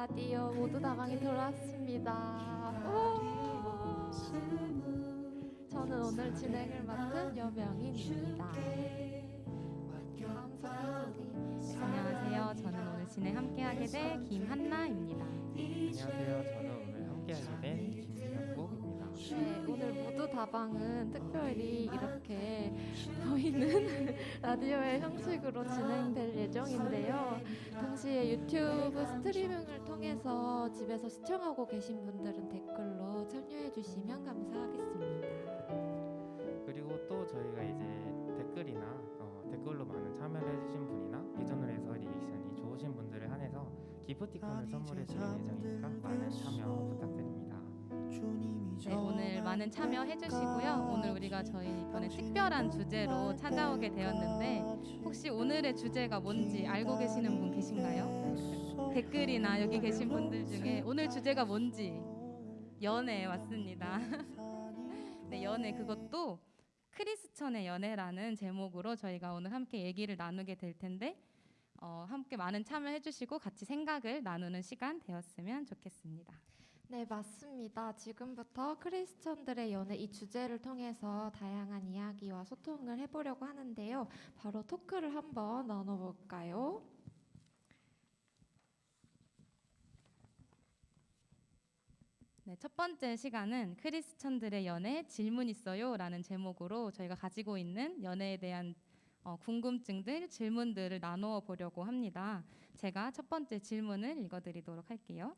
라디오 모두 다방이 돌아왔습니다. 오! 저는 오늘 진행을 맡은 여명인입니다. 다음 소개해주세요. 안녕하세요. 저는 오늘 진행 함께하게 될 김한나입니다. 안녕하세요. 저는 오늘 함께하게 된 김명국입니다. 네, 오늘 모두 다방은 특별히 이렇게 보이는 라디오의 형식으로 진행될 예정인데요. 동시에 유튜브 스트리밍을 통해서 집에서 시청하고 계신 분들은 댓글로 참여해 주시면 감사하겠습니다. 그리고 또 저희가 이제 댓글로 많은 참여를 해주신 분이나 기존으로 해서 리액션이 좋으신 분들을 한해서 기프티콘을 선물해 드릴 예정이니까 많은 참여 부탁드립니다. 네, 오늘 많은 참여해 주시고요. 오늘 우리가 저희 이번에 특별한 주제로 찾아오게 되었는데 혹시 오늘의 주제가 뭔지 알고 계시는 분 계신가요? 댓글이나 여기 계신 분들 중에 오늘 주제가 뭔지 연애 맞습니다. 네, 연애 그것도 크리스천의 연애라는 제목으로 저희가 오늘 함께 얘기를 나누게 될 텐데 함께 많은 참여해 주시고 같이 생각을 나누는 시간 되었으면 좋겠습니다. 네, 맞습니다. 지금부터 크리스천들의 연애 이 주제를 통해서 다양한 이야기와 소통을 해보려고 하는데요. 바로 토크를 한번 나눠볼까요? 네, 첫 번째 시간은 크리스천들의 연애 질문 있어요라는 제목으로 저희가 가지고 있는 연애에 대한 궁금증들, 질문들을 나누어 보려고 합니다. 제가 첫 번째 질문을 읽어드리도록 할게요.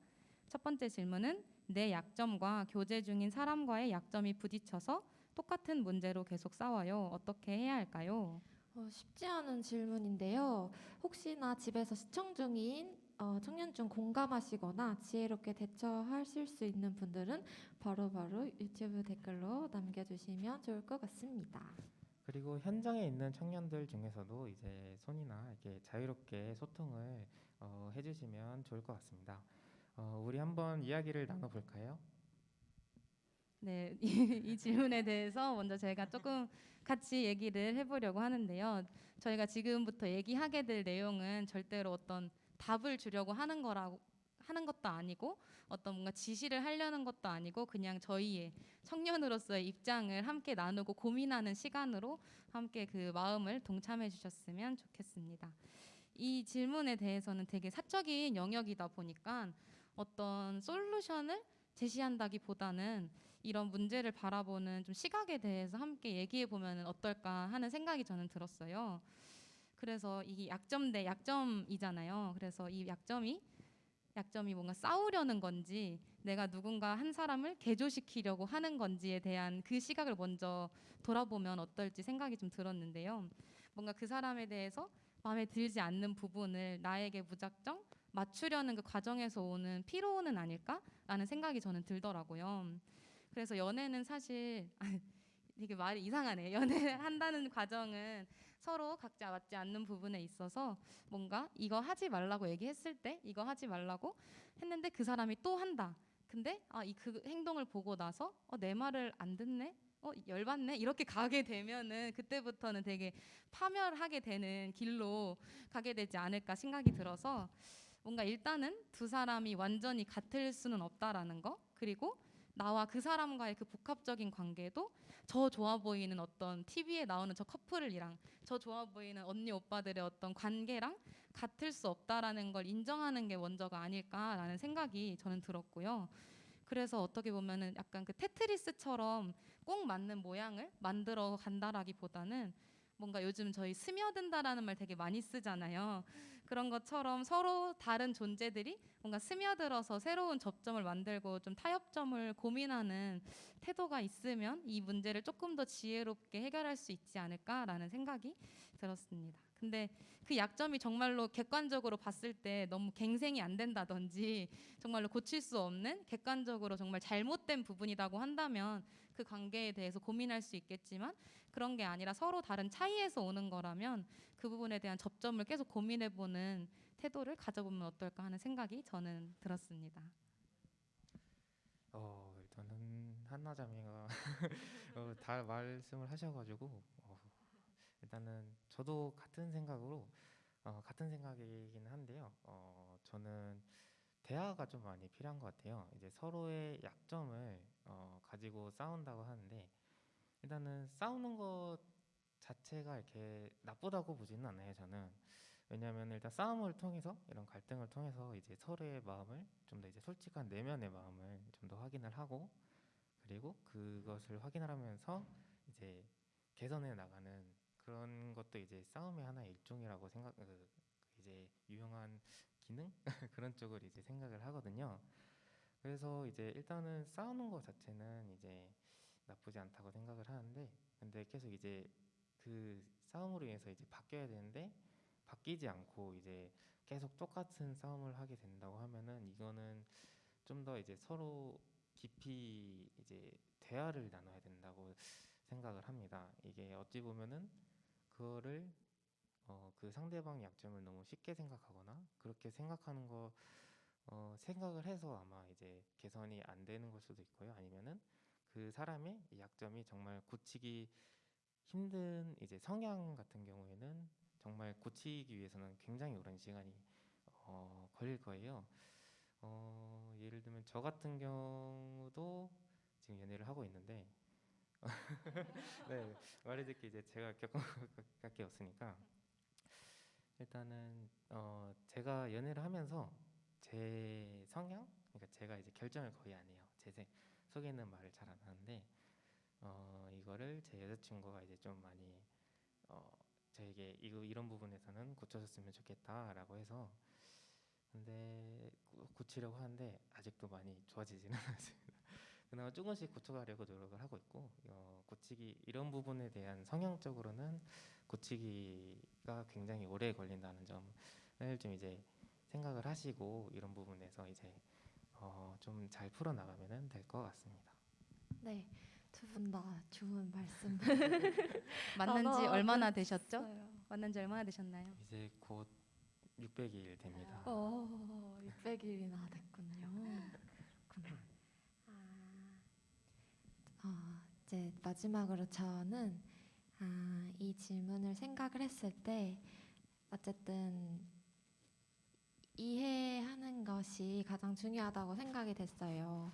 첫 번째 질문은 내 약점과 교제 중인 사람과의 약점이 부딪혀서 똑같은 문제로 계속 싸워요. 어떻게 해야 할까요? 쉽지 않은 질문인데요. 혹시나 집에서 시청 중인 청년 중 공감하시거나 지혜롭게 대처하실 수 있는 분들은 바로바로 유튜브 댓글로 남겨주시면 좋을 것 같습니다. 그리고 현장에 있는 청년들 중에서도 이제 손이나 이렇게 자유롭게 소통을 해주시면 좋을 것 같습니다. 우리 한번 이야기를 나눠볼까요? 네, 이 질문에 대해서 먼저 제가 조금 같이 얘기를 해보려고 하는데요. 저희가 지금부터 얘기하게 될 내용은 절대로 어떤 답을 주려고 하는 것도 아니고 어떤 뭔가 지시를 하려는 것도 아니고 그냥 저희의 청년으로서의 입장을 함께 나누고 고민하는 시간으로 함께 그 마음을 동참해 주셨으면 좋겠습니다. 이 질문에 대해서는 되게 사적인 영역이다 보니까 어떤 솔루션을 제시한다기보다는 이런 문제를 바라보는 좀 시각에 대해서 함께 얘기해 보면 어떨까 하는 생각이 저는 들었어요. 그래서 이게 약점 대 약점이잖아요. 그래서 이 약점이 뭔가 싸우려는 건지 내가 누군가 한 사람을 개조시키려고 하는 건지에 대한 그 시각을 먼저 돌아보면 어떨지 생각이 좀 들었는데요. 뭔가 그 사람에 대해서 마음에 들지 않는 부분을 나에게 무작정 맞추려는 그 과정에서 오는 피로는 아닐까라는 생각이 저는 들더라고요. 그래서 연애는 사실 되게 말이 이상하네. 연애한다는 과정은 서로 각자 맞지 않는 부분에 있어서 뭔가 이거 하지 말라고 얘기했을 때 이거 하지 말라고 했는데 그 사람이 또 한다. 근데 이 그 행동을 보고 나서 내 말을 안 듣네. 열받네. 이렇게 가게 되면은 그때부터는 되게 파멸하게 되는 길로 가게 되지 않을까 생각이 들어서 뭔가 일단은 두 사람이 완전히 같을 수는 없다라는 거. 그리고 나와 그 사람과의 그 복합적인 관계도 저 좋아 보이는 어떤 TV에 나오는 저 커플이랑 저 좋아 보이는 언니 오빠들의 어떤 관계랑 같을 수 없다라는 걸 인정하는 게 먼저가 아닐까라는 생각이 저는 들었고요. 그래서 어떻게 보면은 약간 그 테트리스처럼 꼭 맞는 모양을 만들어 간다라기보다는 뭔가 요즘 저희 스며든다라는 말 되게 많이 쓰잖아요. 그런 것처럼 서로 다른 존재들이 뭔가 스며들어서 새로운 접점을 만들고 좀 타협점을 고민하는 태도가 있으면 이 문제를 조금 더 지혜롭게 해결할 수 있지 않을까라는 생각이 들었습니다. 근데 그 약점이 정말로 객관적으로 봤을 때 너무 갱생이 안 된다든지 정말로 고칠 수 없는 객관적으로 정말 잘못된 부분이라고 한다면 그 관계에 대해서 고민할 수 있겠지만 그런 게 아니라 서로 다른 차이에서 오는 거라면 그 부분에 대한 접점을 계속 고민해보는 태도를 가져보면 어떨까 하는 생각이 저는 들었습니다. 일단은 한나자매가 다 말씀을 하셔가지고 일단은 저도 같은 생각이긴 한데요. 저는 대화가 좀 많이 필요한 것 같아요. 이제 서로의 약점을 가지고 싸운다고 하는데 일단은 싸우는 것 자체가 이렇게 나쁘다고 보지는 않아요, 저는. 왜냐하면 일단 싸움을 통해서 이런 갈등을 통해서 이제 서로의 마음을 좀 더 이제 솔직한 내면의 마음을 좀 더 확인을 하고 그리고 그것을 확인하면서 이제 개선해 나가는 그런 것도 이제 싸움의 하나의 일종이라고 이제 유용한 기능 그런 쪽으로 이제 생각을 하거든요. 그래서 이제 일단은 싸우는 것 자체는 이제 나쁘지 않다고 생각을 하는데 근데 계속 이제 그 싸움으로 인해서 이제 바뀌어야 되는데 바뀌지 않고 이제 계속 똑같은 싸움을 하게 된다고 하면은 이거는 좀 더 이제 서로 깊이 이제 대화를 나눠야 된다고 생각을 합니다. 이게 어찌 보면은 그거를 그 상대방 약점을 너무 쉽게 생각하거나 그렇게 생각하는 거 생각을 해서 아마 이제 개선이 안 되는 걸 수도 있고요. 아니면은 그 사람의 이 약점이 정말 고치기 힘든 이제 성향 같은 경우에는 정말 고치기 위해서는 굉장히 오랜 시간이 걸릴 거예요. 예를 들면 저 같은 경우도 지금 연애를 하고 있는데 네, 말해줄게 이제 제가 겪은 것밖에 없으니까 일단은 제가 연애를 하면서 제 성향, 그러니까 제가 이제 결정을 거의 안 해요. 속에는 말을 잘 안 하는데 이거를 제 여자친구가 이제 좀 많이 어, 저에게 이런 부분에서는 고쳐줬으면 좋겠다라고 해서 근데 고치려고 하는데 아직도 많이 좋아지지는 않습니다. 그나마 조금씩 고쳐가려고 노력을 하고 있고 고치기 이런 부분에 대한 성향적으로는 고치기가 굉장히 오래 걸린다는 점을 좀 이제 생각을 하시고 이런 부분에서 이제 좀 잘 풀어 나가면은 될 것 같습니다. 네, 두 분 다 좋은 말씀 만난 지 얼마나 되셨죠? 나눠주셨어요. 만난 지 얼마나 되셨나요? 이제 곧 600일 됩니다. 600일이나 됐군요. 그렇구나. 이제 마지막으로 저는 이 질문을 생각을 했을 때 어쨌든 이해하는 것이 가장 중요하다고 생각이 됐어요.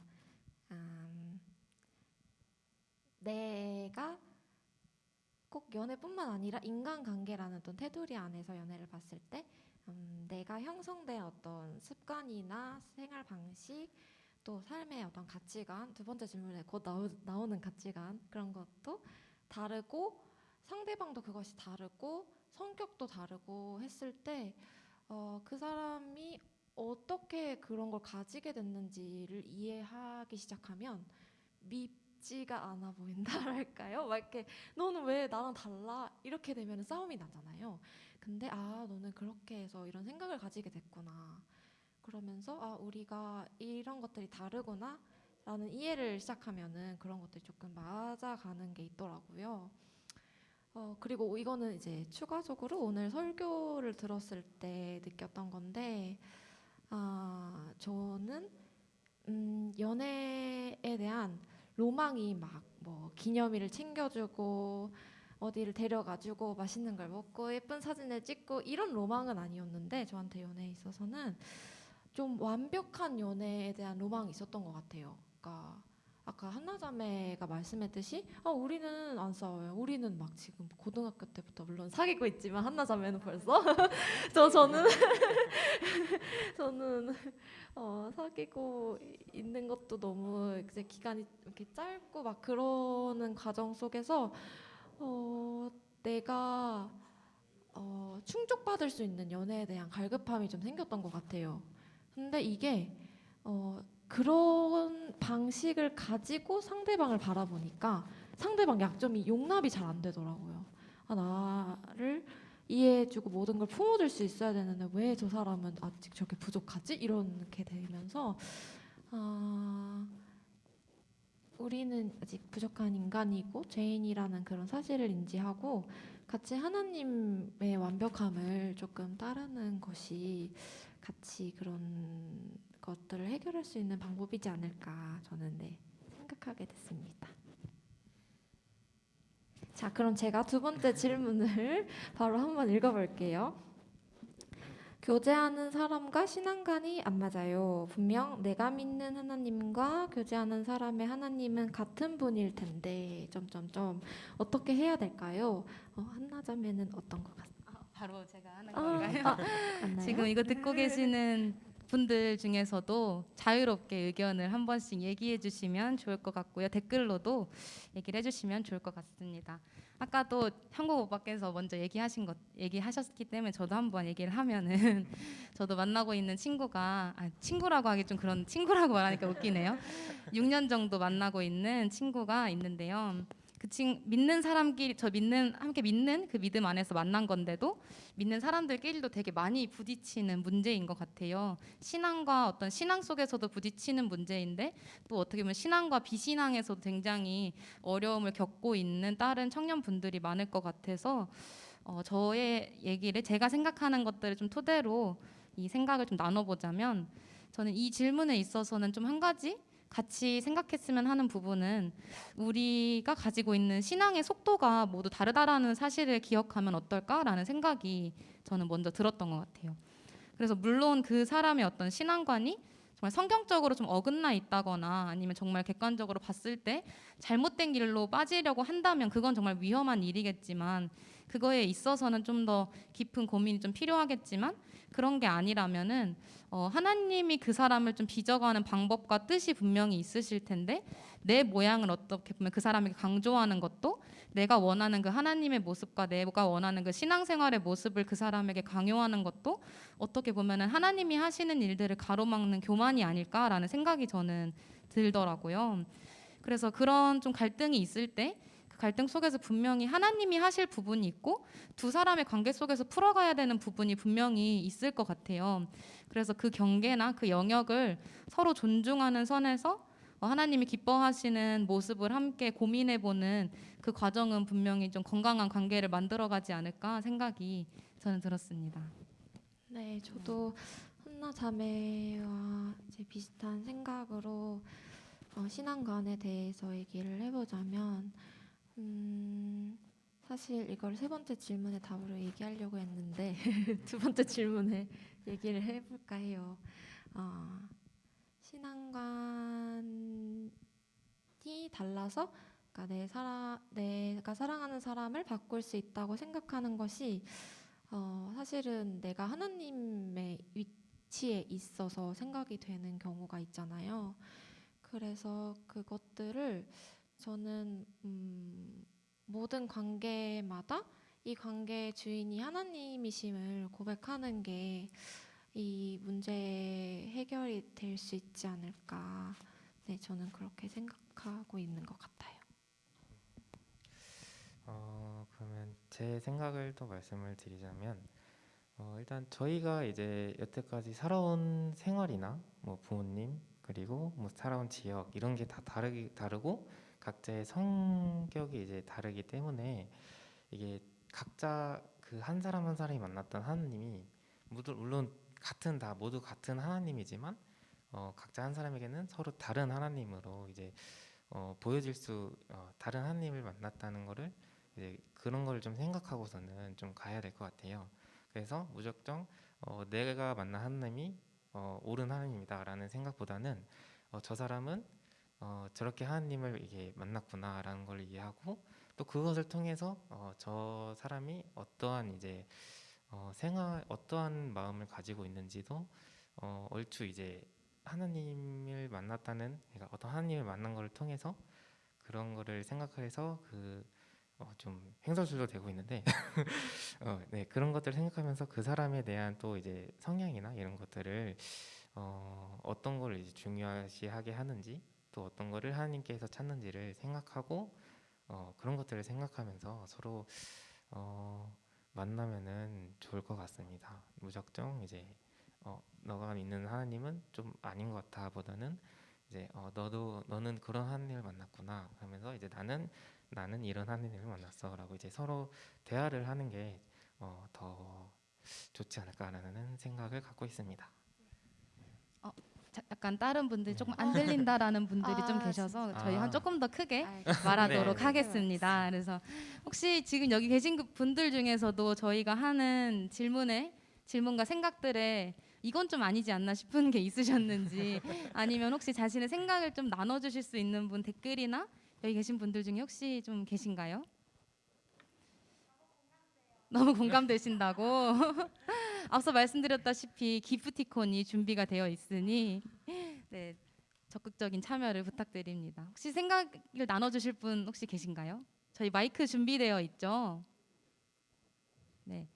내가 꼭 연애뿐만 아니라 인간관계라는 어떤 테두리 안에서 연애를 봤을 때 내가 형성된 어떤 습관이나 생활 방식 또 삶의 어떤 가치관 두 번째 질문에 곧 나오는 가치관 그런 것도 다르고 상대방도 그것이 다르고 성격도 다르고 했을 때 그 사람이 어떻게 그런 걸 가지게 됐는지를 이해하기 시작하면 밉지가 않아 보인다랄까요? 막 이렇게 너는 왜 나랑 달라? 이렇게 되면 싸움이 나잖아요. 근데 너는 그렇게 해서 이런 생각을 가지게 됐구나. 그러면서 우리가 이런 것들이 다르구나 라는 이해를 시작하면은 그런 것들이 조금 맞아가는 게 있더라고요. 그리고 이거는 이제 추가적으로 오늘 설교를 들었을 때 느꼈던 건데 저는 연애에 대한 로망이 막 뭐 기념일을 챙겨주고 어디를 데려가주고 맛있는 걸 먹고 예쁜 사진을 찍고 이런 로망은 아니었는데 저한테 연애에 있어서는 좀 완벽한 연애에 대한 로망이 있었던 것 같아요. 그러니까 아까 한나자매가 말씀했듯이 우리는 안 싸워요. 우리는 막 지금 고등학교 때부터 물론 사귀고 있지만 한나자매는 벌써 저는 저는 사귀고 있는 것도 너무 이제 기간이 이렇게 짧고 막 그러는 과정 속에서 내가 충족받을 수 있는 연애에 대한 갈급함이 좀 생겼던 것 같아요. 근데 이게 그런 방식을 가지고 상대방을 바라보니까 상대방 약점이 용납이 잘 안 되더라고요. 나를 이해해주고 모든 걸 품어줄 수 있어야 되는데 왜 저 사람은 아직 저렇게 부족하지? 이렇게 되면서 우리는 아직 부족한 인간이고 죄인이라는 그런 사실을 인지하고 같이 하나님의 완벽함을 조금 따르는 것이 같이 그런 것들을 해결할 수 있는 방법이지 않을까 저는 생각하게 됐습니다. 자, 그럼 제가 두 번째 질문을 바로 한번 읽어볼게요. 교제하는 사람과 신앙관이 안 맞아요. 분명 내가 믿는 하나님과 교제하는 사람의 하나님은 같은 분일 텐데 점점점 어떻게 해야 될까요? 한나 자매는 어떤 것 같아요? 바로 제가 하는 건가요? 맞나요? 지금 이거 듣고 계시는 분들 중에서도 자유롭게 의견을 한 번씩 얘기해 주시면 좋을 것 같고요. 댓글로도 얘기를 해주시면 좋을 것 같습니다. 아까도 형국 오빠께서 먼저 얘기하셨기 때문에 저도 한번 얘기를 하면은 저도 만나고 있는 친구가 친구라고 하기 좀 그런 친구라고 말하니까 웃기네요. 6년 정도 만나고 있는 친구가 있는데요. 믿는 사람끼리 함께 믿는 그 믿음 안에서 만난 건데도 믿는 사람들끼리도 되게 많이 부딪히는 문제인 것 같아요. 신앙과 어떤 신앙 속에서도 부딪히는 문제인데 또 어떻게 보면 신앙과 비신앙에서도 굉장히 어려움을 겪고 있는 다른 청년분들이 많을 것 같아서 저의 얘기를 제가 생각하는 것들을 좀 토대로 이 생각을 좀 나눠보자면 저는 이 질문에 있어서는 좀 한 가지 같이 생각했으면 하는 부분은 우리가 가지고 있는 신앙의 속도가 모두 다르다라는 사실을 기억하면 어떨까라는 생각이 저는 먼저 들었던 것 같아요. 그래서 물론 그 사람의 어떤 신앙관이 정말 성경적으로 좀 어긋나 있다거나 아니면 정말 객관적으로 봤을 때 잘못된 길로 빠지려고 한다면 그건 정말 위험한 일이겠지만 그거에 있어서는 좀 더 깊은 고민이 좀 필요하겠지만 그런 게 아니라면은 하나님이 그 사람을 좀 빚어가는 방법과 뜻이 분명히 있으실 텐데 내 모양을 어떻게 보면 그 사람에게 강조하는 것도 내가 원하는 그 하나님의 모습과 내가 원하는 그 신앙생활의 모습을 그 사람에게 강요하는 것도 어떻게 보면은 하나님이 하시는 일들을 가로막는 교만이 아닐까라는 생각이 저는 들더라고요. 그래서 그런 좀 갈등이 있을 때 그 갈등 속에서 분명히 하나님이 하실 부분이 있고 두 사람의 관계 속에서 풀어가야 되는 부분이 분명히 있을 것 같아요. 그래서 그 경계나 그 영역을 서로 존중하는 선에서 하나님이 기뻐하시는 모습을 함께 고민해보는 그 과정은 분명히 좀 건강한 관계를 만들어가지 않을까 생각이 저는 들었습니다. 네, 저도 한나 자매와 이제 비슷한 생각으로 신앙관에 대해서 얘기를 해보자면 사실 이걸 세 번째 질문의 답으로 얘기하려고 했는데 두 번째 질문에 얘기를 해볼까 해요. 신앙관이 달라서 그러니까 내가 사랑하는 사람을 바꿀 수 있다고 생각하는 것이 사실은 내가 하나님의 위치에 있어서 생각이 되는 경우가 있잖아요. 그래서 그것들을 저는 모든 관계마다 이 관계의 주인이 하나님이심을 고백하는 게 이 문제 해결이 될 수 있지 않을까. 네, 저는 그렇게 생각하고 있는 것 같아요. 그러면 제 생각을 또 말씀을 드리자면 일단 저희가 이제 여태까지 살아온 생활이나 뭐 부모님 그리고 뭐 살아온 지역 이런 게 다 다르고 각자의 성격이 이제 다르기 때문에 이게 각자 그 한 사람 한 사람이 만났던 하나님이 물론 모두 같은 하나님이지만 각자 한 사람에게는 서로 다른 하나님으로 이제 다른 하나님을 만났다는 거를 이제 그런 걸 좀 생각하고서는 좀 가야 될 것 같아요. 그래서 무작정 내가 만난 하나님이 옳은 하나님이다라는 생각보다는 저 사람은 저렇게 하나님을 이게 만났구나라는 걸 이해하고 또 그것을 통해서 저 사람이 어떠한 이제 어떠한 마음을 가지고 있는지도 얼추 이제 하나님을 만났다는 그러니까 어떤 하나님을 만난 거를 통해서 그런 거를 생각해서 좀 횡설수설 되고 있는데 네, 그런 것들을 생각하면서 그 사람에 대한 또 이제 성향이나 이런 것들을 어떤 걸 이제 중요시하게 하는지 또 어떤 거를 하나님께서 찾는지를 생각하고 그런 것들을 생각하면서 서로 만나면은 좋을 것 같습니다. 무작정 이제 너가 믿는 하나님은 좀 아닌 것 같아 보다는 이제 너는 그런 하나님을 만났구나 하면서 이제 나는 이런 하나님을 만났어라고 이제 서로 대화를 하는 게 더 좋지 않을까라는 생각을 갖고 있습니다. 약간 다른 분들이 조금 안 들린다라는 분들이 좀 계셔서 저희 아. 조금 더 크게 알겠습니다. 말하도록 네. 하겠습니다. 그래서 혹시 지금 여기 계신 분들 중에서도 저희가 하는 질문에 질문과 생각들에 이건 좀 아니지 않나 싶은 게 있으셨는지 아니면 혹시 자신의 생각을 좀 나눠주실 수 있는 분 댓글이나 여기 계신 분들 중에 혹시 좀 계신가요? 너무 공감되신다고? 앞서 말씀드렸다시피 기프티콘이 준비가 되어 있으니 네, 적극적인 참여를 부탁드립니다. 혹시 생각을 나눠주실 분 혹시 계신가요? 저희 마이크 준비되어 있죠? 네,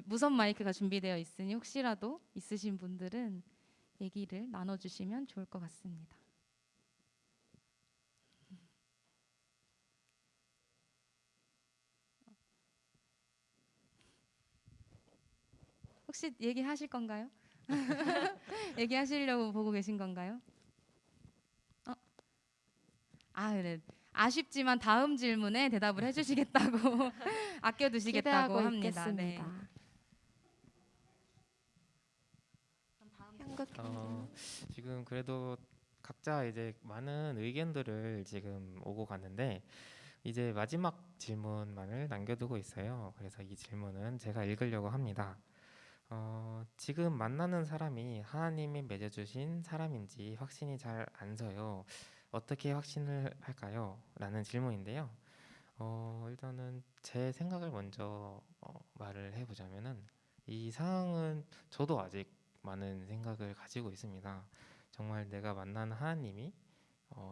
무선 마이크가 준비되어 있으니 혹시라도 있으신 분들은 얘기를 나눠주시면 좋을 것 같습니다. 혹시 얘기하실 건가요? 얘기하시려고 보고 계신 건가요? 네. 아쉽지만 다음 질문에 대답을 해주시겠다고 아껴두시겠다고 기대하고 합니다. 네. 있겠습니다. 한국 지금 그래도 각자 이제 많은 의견들을 지금 오고 갔는데 이제 마지막 질문만을 남겨두고 있어요. 그래서 이 질문은 제가 읽으려고 합니다. 지금 만나는 사람이 하나님이 맺어주신 사람인지 확신이 잘 안 서요. 어떻게 확신을 할까요? 라는 질문인데요. 일단은 제 생각을 먼저 말을 해보자면은 이 상황은 저도 아직 많은 생각을 가지고 있습니다. 정말 내가 만난 하나님이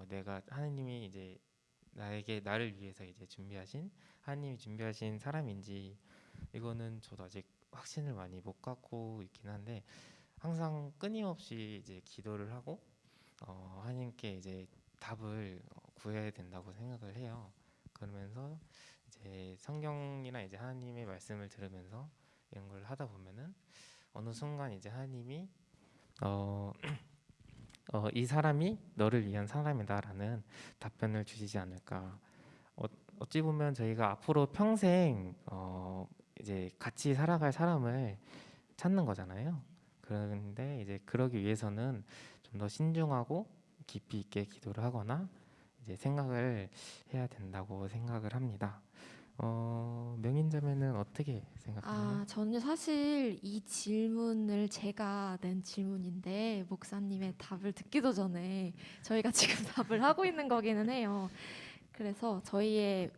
내가 하나님이 이제 나를 위해서 이제 하나님이 준비하신 사람인지 이거는 저도 아직 확신을 많이 못 갖고 있긴 한데 항상 끊임없이 이제 기도를 하고 하나님께 이제 답을 구해야 된다고 생각을 해요. 그러면서 이제 성경이나 이제 하나님의 말씀을 들으면서 이런 걸 하다 보면은 어느 순간 이제 하나님이 어, 이 사람이 너를 위한 사람이다라는 답변을 주시지 않을까. 어찌 보면 저희가 앞으로 평생 이제 같이 살아갈 사람을 찾는 거잖아요. 그런데 이제 그러기 위해서는 좀 더 신중하고 깊이 있게 기도를 하거나 이제 생각을 해야 된다고 생각을 합니다. 명인자매는 어떻게 생각하나요? 저는 사실 이 질문을 제가 낸 질문인데 목사님의 답을 듣기도 전에 저희가 지금 답을 하고 있는 거기는 해요. 그래서 저희의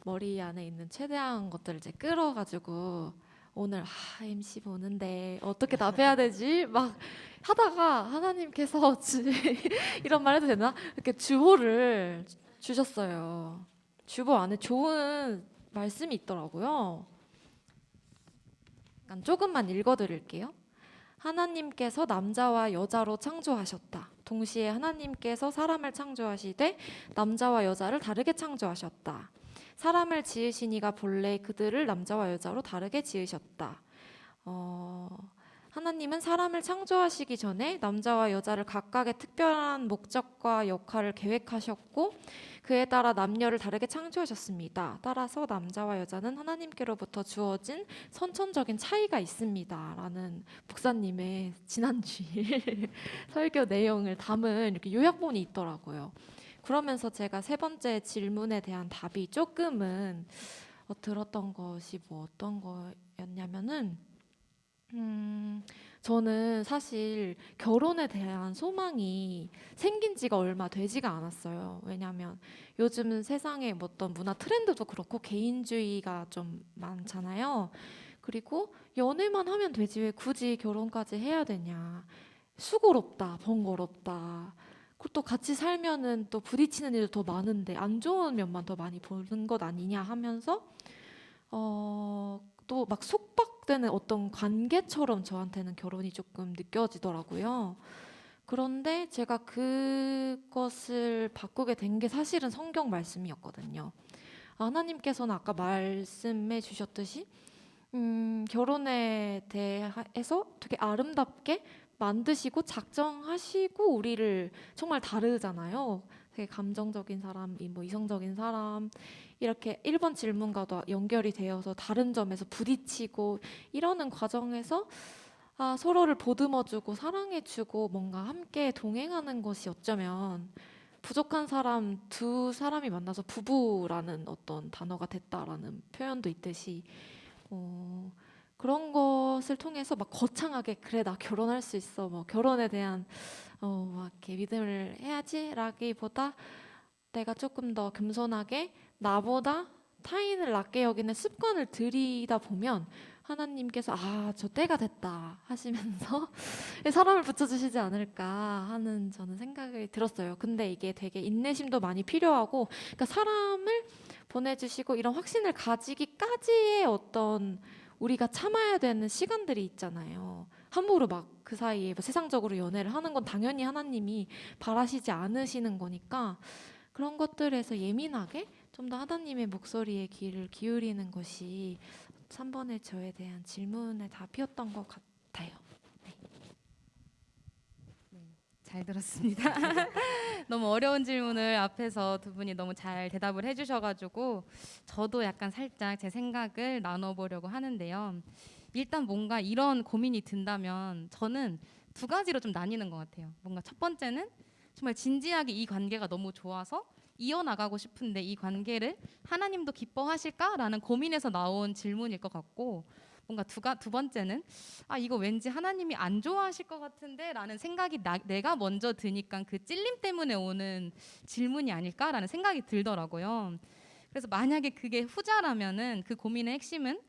머리 안에 있는 최대한 것들을 이제 끌어가지고 오늘 MC 보는데 어떻게 답해야 되지? 막 하다가 하나님께서 이런 말 해도 되나? 이렇게 주보를 주셨어요. 주보 안에 좋은 말씀이 있더라고요. 약간 조금만 읽어드릴게요. 하나님께서 남자와 여자로 창조하셨다. 동시에 하나님께서 사람을 창조하시되 남자와 여자를 다르게 창조하셨다. 사람을 지으시니가 본래 그들을 남자와 여자로 다르게 지으셨다. 하나님은 사람을 창조하시기 전에 남자와 여자를 각각의 특별한 목적과 역할을 계획하셨고 그에 따라 남녀를 다르게 창조하셨습니다. 따라서 남자와 여자는 하나님께로부터 주어진 선천적인 차이가 있습니다. 라는 목사님의 지난주일 설교 내용을 담은 이렇게 요약본이 있더라고요. 그러면서 제가 세 번째 질문에 대한 답이 조금은 들었던 것이 뭐 어떤 거였냐면은 저는 사실 결혼에 대한 소망이 생긴 지가 얼마 되지가 않았어요. 왜냐하면 요즘은 세상에 어떤 문화 트렌드도 그렇고 개인주의가 좀 많잖아요. 그리고 연애만 하면 되지 왜 굳이 결혼까지 해야 되냐. 수고롭다, 번거롭다. 그리고 또 같이 살면은 또 부딪히는 일도 더 많은데 안 좋은 면만 더 많이 보는 것 아니냐 하면서 또 막 속박되는 어떤 관계처럼 저한테는 결혼이 조금 느껴지더라고요. 그런데 제가 그것을 바꾸게 된 게 사실은 성경 말씀이었거든요. 하나님께서는 아까 말씀해 주셨듯이 결혼에 대해서 되게 아름답게 만드시고 작정하시고 우리를 정말 다르잖아요. 되게 감정적인 사람, 뭐 이성적인 사람 이렇게 1번 질문과도 연결이 되어서 다른 점에서 부딪히고 이러는 과정에서 서로를 보듬어주고 사랑해주고 뭔가 함께 동행하는 것이 어쩌면 부족한 사람 두 사람이 만나서 부부라는 어떤 단어가 됐다라는 표현도 있듯이 그런 것을 통해서 막 거창하게 그래 나 결혼할 수 있어 뭐 결혼에 대한 막 이렇게 믿음을 해야지라기보다 내가 조금 더 겸손하게 나보다 타인을 낮게 여기는 습관을 들이다 보면 하나님께서 아, 저 때가 됐다 하시면서 사람을 붙여주시지 않을까 하는 저는 생각이 들었어요. 근데 이게 되게 인내심도 많이 필요하고 그러니까 사람을 보내주시고 이런 확신을 가지기까지의 어떤 우리가 참아야 되는 시간들이 있잖아요. 함부로 막 그 사이에 뭐 세상적으로 연애를 하는 건 당연히 하나님이 바라시지 않으시는 거니까 그런 것들에서 예민하게 좀 더 하나님의 목소리에 귀를 기울이는 것이 3번의 저에 대한 질문에 답이었던 것 같아요. 잘 들었습니다. 너무 어려운 질문을 앞에서 두 분이 너무 잘 대답을 해주셔가지고 저도 약간 살짝 제 생각을 나눠보려고 하는데요. 일단 뭔가 이런 고민이 든다면 저는 두 가지로 좀 나뉘는 것 같아요. 뭔가 첫 번째는 정말 진지하게 이 관계가 너무 좋아서 이어나가고 싶은데 이 관계를 하나님도 기뻐하실까라는 고민에서 나온 질문일 것 같고 뭔가 두 번째는 아 이거 왠지 하나님이 안 좋아하실 것 같은데라는 생각이 내가 먼저 드니까 그 찔림 때문에 오는 질문이 아닐까라는 생각이 들더라고요. 그래서 만약에 그게 후자라면은 그 고민의 핵심은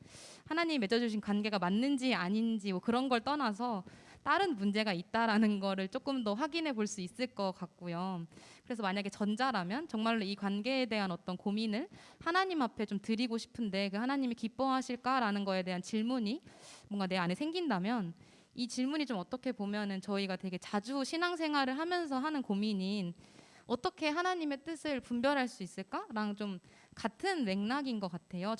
하나님이 맺어주신 관계가 맞는지 아닌지 뭐 그런 걸 떠나서 다른 문제가 있다라는 거를 조금 더 확인해 볼 수 있을 것 같고요. 그래서 만약에 전자라면 정말로 이 관계에 대한 어떤 고민을 하나님 앞에 좀 드리고 싶은데 그 하나님이 기뻐하실까라는 거에 대한 질문이 뭔가 내 안에 생긴다면 이 질문이 좀 어떻게 보면은 저희가 되게 자주 신앙생활을 하면서 하는 고민인 어떻게 하나님의 뜻을 분별할 수 있을까랑 좀 같은 맥락인 것 같아요.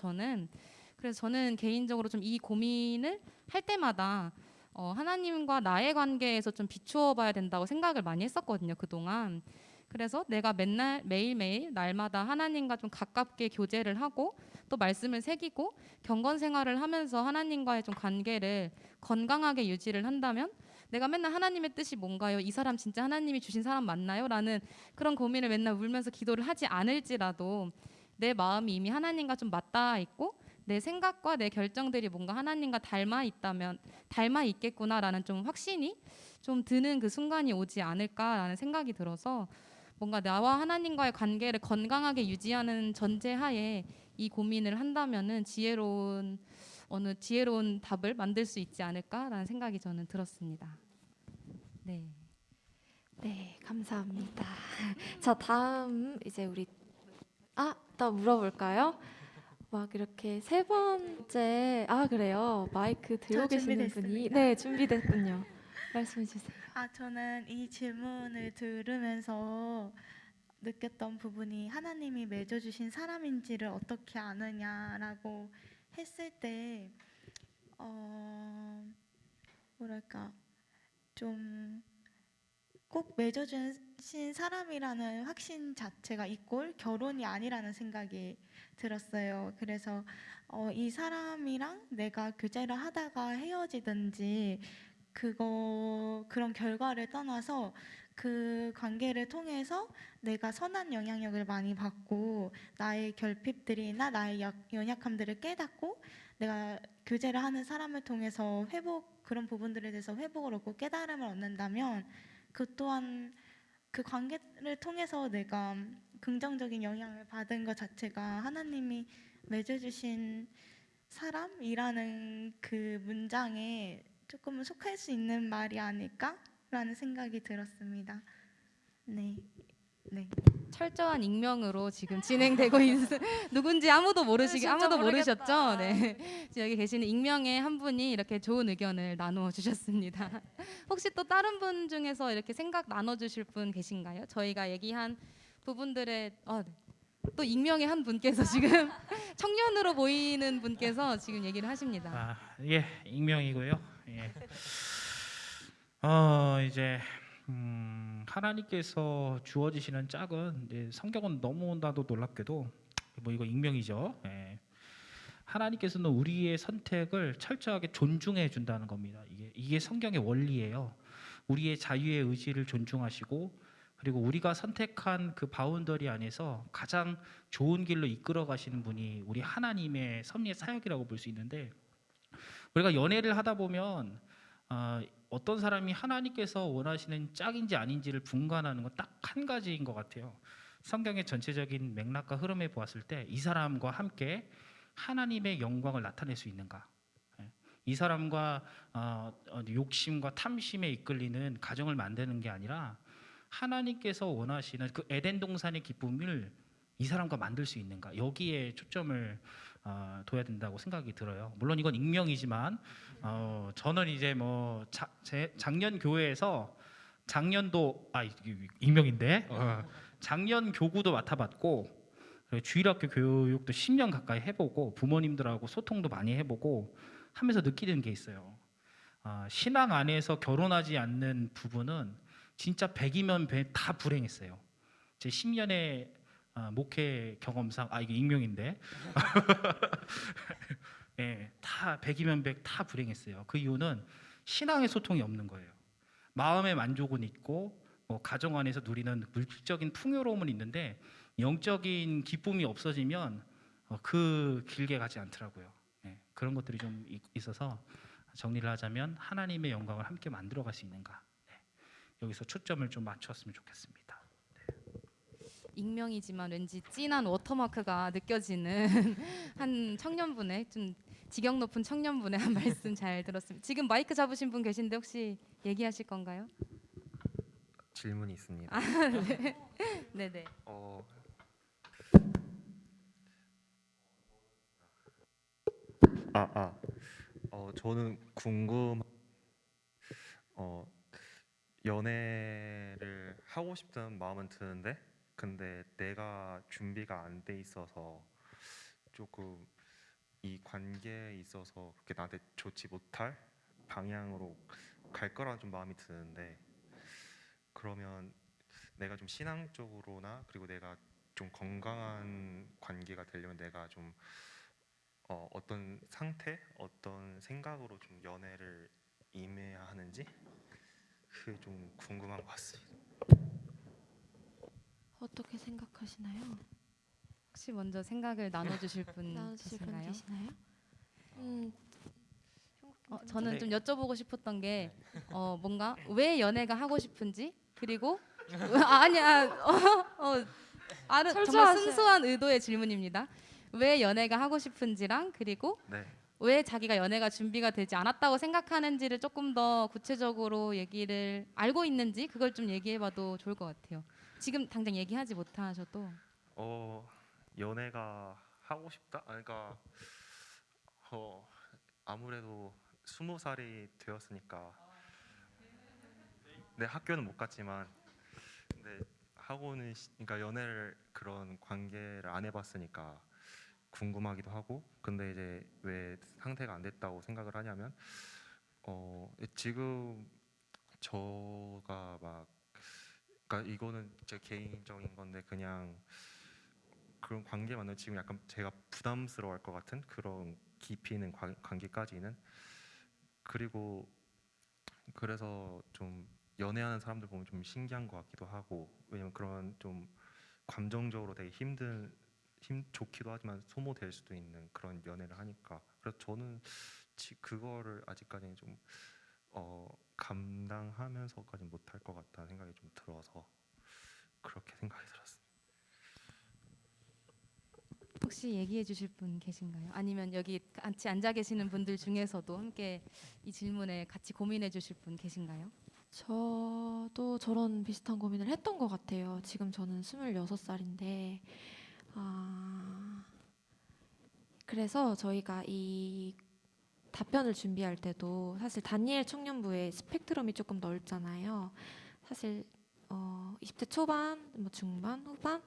그래서 저는 개인적으로 좀 이 고민을 할 때마다 하나님과 나의 관계에서 좀 비추어 봐야 된다고 생각을 많이 했었거든요, 그동안. 그래서 내가 매일매일 날마다 하나님과 좀 가깝게 교제를 하고 또 말씀을 새기고 경건 생활을 하면서 하나님과의 좀 관계를 건강하게 유지를 한다면 내가 맨날 하나님의 뜻이 뭔가요? 이 사람 진짜 하나님이 주신 사람 맞나요? 라는 그런 고민을 맨날 울면서 기도를 하지 않을지라도 내 마음이 이미 하나님과 좀 맞닿아 있고 내 생각과 내 결정들이 뭔가 하나님과 닮아 있겠구나라는 좀 확신이 좀 드는 그 순간이 오지 않을까라는 생각이 들어서 뭔가 나와 하나님과의 관계를 건강하게 유지하는 전제하에 이 고민을 한다면은 지혜로운 답을 만들 수 있지 않을까라는 생각이 저는 들었습니다. 네. 네, 감사합니다. 자, 다음 이제 우리 또 물어볼까요? 막 이렇게 세 번째 그래요. 마이크 들고 저 계시는 분이 준비됐습니다. 네, 준비됐군요. 말씀해 주세요. 저는 이 질문을 들으면서 느꼈던 부분이 하나님이 맺어주신 사람인지를 어떻게 아느냐라고 했을 때, 뭐랄까, 좀 꼭 맺어주신 사람이라는 확신 자체가 이꼴 결혼이 아니라는 생각이 들었어요. 그래서 이 사람이랑 내가 교제를 하다가 헤어지든지 그런 결과를 떠나서 그 관계를 통해서 내가 선한 영향력을 많이 받고 나의 결핍들이나 나의 연약함들을 깨닫고 내가 교제를 하는 사람을 통해서 그런 부분들에 대해서 회복을 얻고 깨달음을 얻는다면 그 또한 그 관계를 통해서 내가 긍정적인 영향을 받은 것 자체가 하나님이 맺어주신 사람이라는 그 문장에 조금은 속할 수 있는 말이 아닐까라는 생각이 들었습니다. 네. 철저한 익명으로 지금 진행되고 있는 누군지 아무도 모르셨죠? 네. 지금 여기 계시는 익명의 한 분이 이렇게 좋은 의견을 나누어 주셨습니다. 혹시 또 다른 분 중에서 이렇게 생각 나눠 주실 분 계신가요? 저희가 얘기한 부분들의 네. 또 익명의 한 분께서 지금 청년으로 보이는 분께서 지금 얘기를 하십니다. 예, 익명이고요. 예. 이제 하나님께서 주어지시는 짝은 이제 성경은 너무나도 놀랍게도 뭐 이거 익명이죠. 예. 하나님께서는 우리의 선택을 철저하게 존중해 준다는 겁니다. 이게 성경의 원리예요. 우리의 자유의 의지를 존중하시고 그리고 우리가 선택한 그 바운더리 안에서 가장 좋은 길로 이끌어 가시는 분이 우리 하나님의 섭리의 사역이라고 볼 수 있는데 우리가 연애를 하다 보면 어떤 사람이 하나님께서 원하시는 짝인지 아닌지를 분간하는 건 딱 한 가지인 것 같아요. 성경의 전체적인 맥락과 흐름에 보았을 때 이 사람과 함께 하나님의 영광을 나타낼 수 있는가? 예. 이 사람과 욕심과 탐심에 이끌리는 가정을 만드는 게 아니라 하나님께서 원하시는 그 에덴 동산의 기쁨을 이 사람과 만들 수 있는가? 여기에 초점을 둬야 된다고 생각이 들어요. 물론 이건 익명이지만 저는 이제 뭐 작년 교회에서 작년도 익명인데 작년 교구도 맡아봤고 그리고 주일학교 교육도 10년 가까이 해보고 부모님들하고 소통도 많이 해보고 하면서 느끼는 게 있어요. 신앙 안에서 결혼하지 않는 부부는 진짜 100이면 100 다 불행했어요. 제 10년의 목회 경험상 이게 익명인데 예, 다 100이면 100 다 불행했어요. 그 이유는 신앙의 소통이 없는 거예요. 마음의 만족은 있고 뭐 가정 안에서 누리는 물질적인 풍요로움은 있는데 영적인 기쁨이 없어지면 그 길게 가지 않더라고요. 예, 그런 것들이 좀 있어서 정리를 하자면 하나님의 영광을 함께 만들어갈 수 있는가? 네, 여기서 초점을 좀 맞추었으면 좋겠습니다. 익명이지만 왠지 진한 워터마크가 느껴지는 한 청년분의 좀 지경 높은 청년분의 한 말씀 잘 들었습니다. 지금 마이크 잡으신 분 계신데 혹시 얘기하실 건가요? 질문이 있습니다. 네네. 저는 연애를 하고 싶은 마음은 드는데, 근데 내가 준비가 안 돼 있어서 조금 이 관계에 있어서 그렇게 나한테 좋지 못할 방향으로 갈 거라는 좀 마음이 드는데, 그러면 내가 좀 신앙적으로나 그리고 내가 좀 건강한 관계가 되려면 내가 좀 어떤 상태, 어떤 생각으로 좀 연애를 임해야 하는지 그게 좀 궁금한 것 같습니다. 어떻게 생각하시나요? 혹시 먼저 생각을 나눠주실 분 나눠주실 분 계신가요? 계시나요? 저는 네. 좀 여쭤보고 싶었던 게 뭔가 왜 연애가 하고 싶은지 그리고 정말 철저하셔. 순수한 의도의 질문입니다. 왜 연애가 하고 싶은지랑 그리고 네. 왜 자기가 연애가 준비가 되지 않았다고 생각하는지를 조금 더 구체적으로 얘기를 알고 있는지 그걸 좀 얘기해봐도 좋을 것 같아요. 지금 당장 얘기하지 못하셔도. 연애가 하고 싶다? 그러니까 아무래도 20살이 되었으니까, 내 학교는 못 갔지만, 근데 그러니까 연애를 그런 관계를 안 해봤으니까 궁금하기도 하고, 근데 이제 왜 상태가 안 됐다고 생각을 하냐면, 지금 저가 막, 그러니까 이거는 제 개인적인 건데 그냥 그런 관계 만나면 지금 약간 제가 부담스러워할 것 같은 그런 깊이 있는 관계까지는. 그리고 그래서 좀 연애하는 사람들 보면 좀 신기한 것 같기도 하고, 왜냐면 그런 좀 감정적으로 되게 좋기도 하지만 소모될 수도 있는 그런 연애를 하니까, 그래서 저는 그거를 아직까지는 좀 감당하면서까지 못할 것 같다는 생각이 좀 들어서 그렇게 생각이 들었습니다. 혹시 얘기해 주실 분 계신가요? 아니면 여기 같이 앉아 계시는 분들 중에서도 함께 이 질문에 같이 고민해 주실 분 계신가요? 저도 저런 비슷한 고민을 했던 것 같아요. 지금 저는 26살인데 그래서 저희가 이 답변을 준비할 때도 사실 다니엘 청년부의 스펙트럼이 조금 넓잖아요. 사실 20대 초반, 뭐 중반, 후반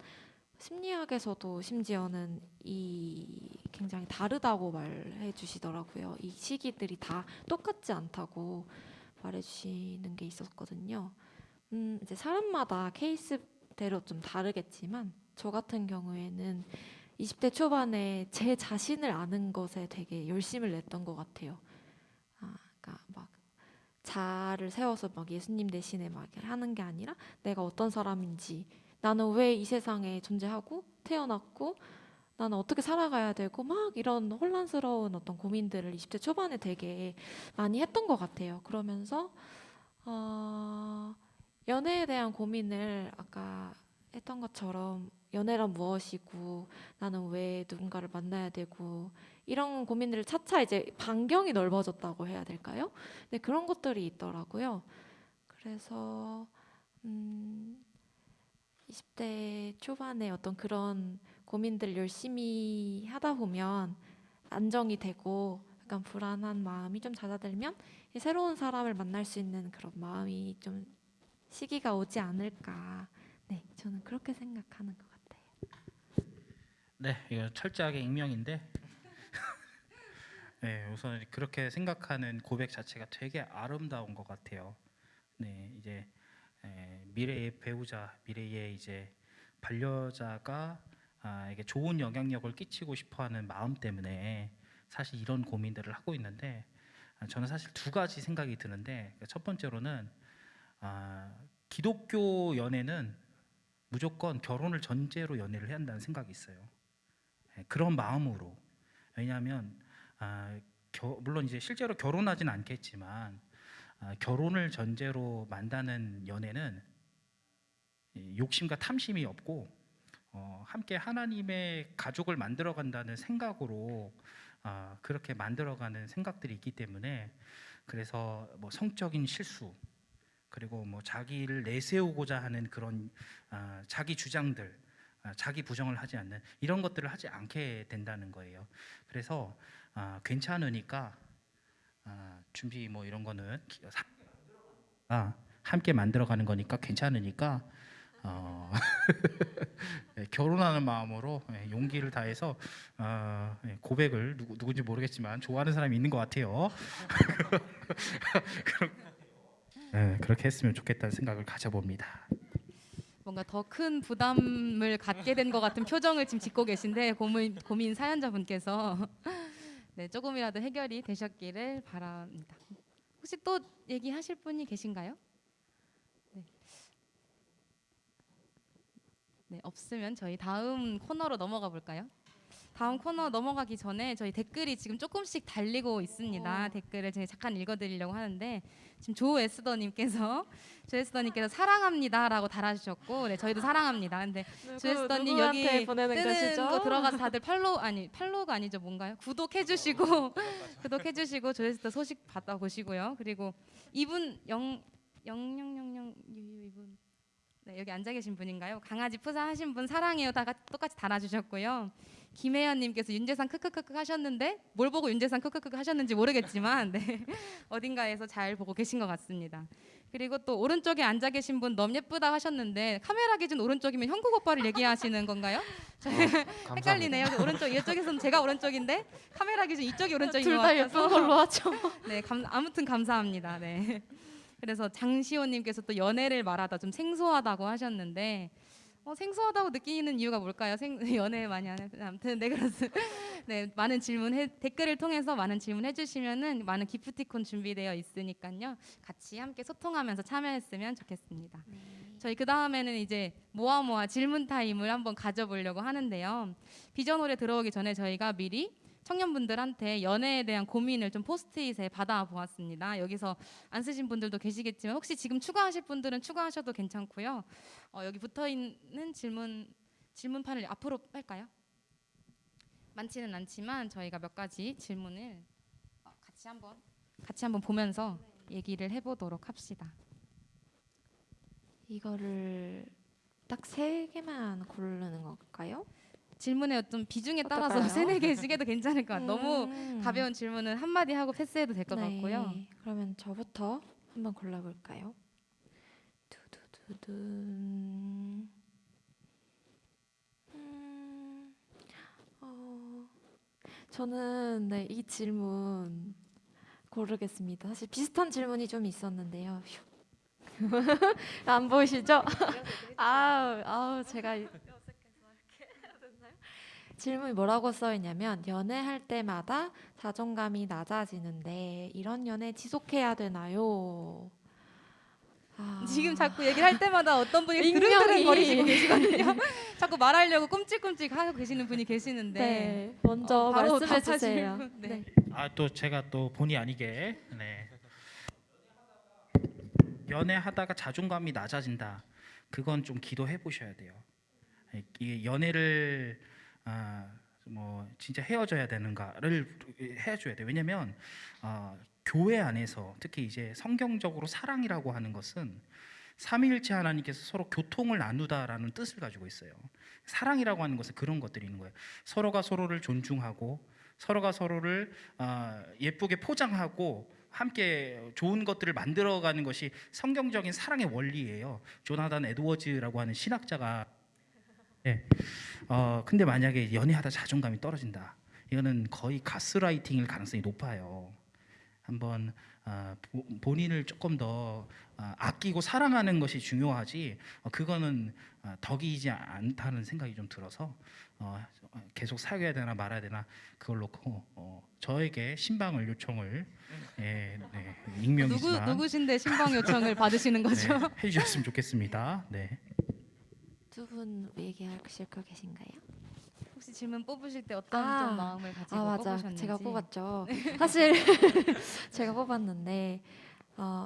심리학에서도 심지어는 이 굉장히 다르다고 말해 주시더라고요. 이 시기들이 다 똑같지 않다고 말해 주시는 게 있었거든요. 이제 사람마다 케이스대로 좀 다르겠지만 저 같은 경우에는 20대 초반에 제 자신을 아는 것에 되게 열심을 냈던 것 같아요. 그러니까 막 자아를 세워서 막 예수님 대신에 막 하는 게 아니라 내가 어떤 사람인지, 나는 왜 이 세상에 존재하고 태어났고 나는 어떻게 살아가야 되고 막 이런 혼란스러운 어떤 고민들을 20대 초반에 되게 많이 했던 것 같아요. 그러면서 연애에 대한 고민을 아까 했던 것처럼 연애란 무엇이고 나는 왜 누군가를 만나야 되고 이런 고민들을 차차 이제 반경이 넓어졌다고 해야 될까요? 네, 그런 것들이 있더라고요. 그래서 20대 초반에 어떤 그런 고민들 열심히 하다 보면 안정이 되고 약간 불안한 마음이 좀 잦아들면 이 새로운 사람을 만날 수 있는 그런 마음이 좀 시기가 오지 않을까. 네, 저는 그렇게 생각하는 것 같아요. 네, 이거 철저하게 익명인데 네, 우선 그렇게 생각하는 고백 자체가 되게 아름다운 것 같아요. 네, 이제 미래의 배우자, 미래의 이제 반려자가 이게 좋은 영향력을 끼치고 싶어하는 마음 때문에 사실 이런 고민들을 하고 있는데 저는 사실 두 가지 생각이 드는데 첫 번째로는 기독교 연애는 무조건 결혼을 전제로 연애를 해야 한다는 생각이 있어요. 그런 마음으로 왜냐하면 물론 이제 실제로 결혼하진 않겠지만 결혼을 전제로 만나는 연애는 욕심과 탐심이 없고 함께 하나님의 가족을 만들어간다는 생각으로 그렇게 만들어가는 생각들이 있기 때문에 그래서 뭐 성적인 실수 그리고 뭐 자기를 내세우고자 하는 그런 자기 주장들 자기 부정을 하지 않는 이런 것들을 하지 않게 된다는 거예요. 그래서 괜찮으니까 준비 뭐 이런 거는 함께 만들어가는 거니까 괜찮으니까 결혼하는 마음으로 용기를 다해서 고백을 누군지 모르겠지만 좋아하는 사람이 있는 것 같아요. 그렇게 했으면 좋겠다는 생각을 가져봅니다. 뭔가 더 큰 부담을 갖게 된 것 같은 표정을 지금 짓고 계신데 고민 사연자분께서 네, 조금이라도 해결이 되셨기를 바랍니다. 혹시 또 얘기하실 분이 계신가요? 네. 네, 없으면 저희 다음 코너로 넘어가 볼까요? 다음 코너 넘어가기 전에 저희 댓글이 지금 조금씩 달리고 있습니다. 댓글을 제가 잠깐 읽어드리려고 하는데 지금 조에스더님께서 사랑합니다라고 달아주셨고, 네, 저희도 사랑합니다. 근데 조에스더님 여기 보내는 뜨는 것이죠? 거 들어가서 다들 팔로우가 아니죠, 뭔가요? 구독해주시고 구독해주시고 조에스더 소식 받아보시고요. 그리고 이분 이분 네, 여기 앉아 계신 분인가요? 강아지 푸사 하신 분 사랑해요 다 똑같이 달아주셨고요. 김혜연님께서 윤재상 크크크크 하셨는데 뭘 보고 윤재상 크크크크 하셨는지 모르겠지만 네, 어딘가에서 잘 보고 계신 것 같습니다. 그리고 또 오른쪽에 앉아 계신 분 너무 예쁘다 하셨는데 카메라 기준 오른쪽이면 형국 오빠를 얘기하시는 건가요? 헷갈리네요. 오른쪽 이쪽에서는 제가 오른쪽인데 카메라 기준 이쪽이 오른쪽인 것 둘 다 같아서 예쁜 걸로 하죠. 네, 아무튼 감사합니다. 네. 그래서 장시호님께서 또 연애를 말하다 좀 생소하다고 하셨는데 생소하다고 느끼는 이유가 뭘까요? 연애 많이 하는 아무튼 네 그렇습니다. 네, 많은 댓글을 통해서 많은 질문 해주시면은 많은 기프티콘 준비되어 있으니까요. 같이 함께 소통하면서 참여했으면 좋겠습니다. 저희 그 다음에는 이제 모아 질문 타임을 한번 가져보려고 하는데요. 비전홀에 들어오기 전에 저희가 미리 청년분들한테 연애에 대한 고민을 좀 포스트잇에 받아보았습니다. 여기서 안 쓰신 분들도 계시겠지만 혹시 지금 추가하실 분들은 추가하셔도 괜찮고요. 여기 붙어있는 질문판을 앞으로 뺄까요? 많지는 않지만 저희가 몇 가지 질문을 같이 한번 보면서 얘기를 해보도록 합시다. 이거를 딱 3개만 고르는 걸까요? 질문의 어떤 비중에 따라서 어떨까요? 3-4개 쓰게도 괜찮을 것 같아요. 너무 가벼운 질문은 한마디 하고 패스해도 될 것 같고요. 그러면 저부터 한번 골라볼까요? 두두두둔. 저는 이 질문 고르겠습니다. 사실 비슷한 질문이 좀 있었는데요. 안 보이시죠? 아우 제가 질문이 뭐라고 써있냐면 연애할 때마다 자존감이 낮아지는데 이런 연애 지속해야 되나요? 지금 자꾸 얘기를 할 때마다 어떤 분이 익명이. 드릉드릉거리시고 계시거든요. 자꾸 말하려고 끔찍끔찍 하고 계시는 분이 계시는데 네, 먼저 바로 말씀해 답하실 주세요. 분, 네. 네. 아 또 제가 또 본의 아니게 네. 연애하다가 자존감이 낮아진다. 그건 좀 기도해 보셔야 돼요. 이게 연애를 뭐 진짜 헤어져야 되는가를 해줘야 돼요. 왜냐면 교회 안에서 특히 이제 성경적으로 사랑이라고 하는 것은 삼위일체 하나님께서 서로 교통을 나누다라는 뜻을 가지고 있어요. 사랑이라고 하는 것은 그런 것들이 있는 거예요. 서로가 서로를 존중하고 서로가 서로를 예쁘게 포장하고 함께 좋은 것들을 만들어가는 것이 성경적인 사랑의 원리예요. 조나단 에드워즈라고 하는 신학자가 근데 만약에 연애하다 자존감이 떨어진다. 이거는 거의 가스라이팅일 가능성이 높아요. 한번 본인을 조금 더 아끼고 사랑하는 것이 중요하지 그거는 덕이지 않다는 생각이 좀 들어서 계속 사귀어야 되나 말아야 되나 그걸 놓고 저에게 신방을 요청을 익명이지만 누구신데 신방 요청을 받으시는 거죠? 네, 해주셨으면 좋겠습니다. 네. 두 분 얘기하실 거 계신가요? 혹시 질문 뽑으실 때 어떤 좀 마음을 가지고 맞아. 뽑으셨는지. 제가 뽑았죠. 사실 제가 뽑았는데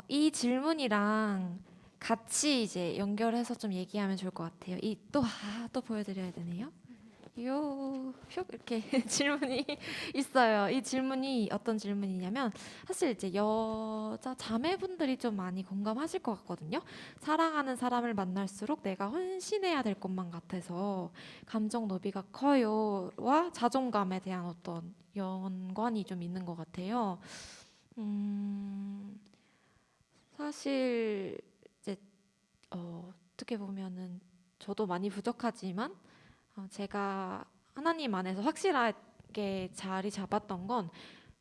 이 질문이랑 같이 이제 연결해서 좀 얘기하면 좋을 것 같아요. 이 또 보여드려야 되네요. 요 이렇게 질문이 있어요. 이 질문이 어떤 질문이냐면 사실 이제 여자 자매분들이 좀 많이 공감하실 것 같거든요. 사랑하는 사람을 만날수록 내가 헌신해야 될 것만 같아서 감정 노비가 커요와 자존감에 대한 어떤 연관이 좀 있는 것 같아요. 사실 이제 어떻게 보면은 저도 많이 부족하지만 제가 하나님 안에서 확실하게 자리 잡았던 건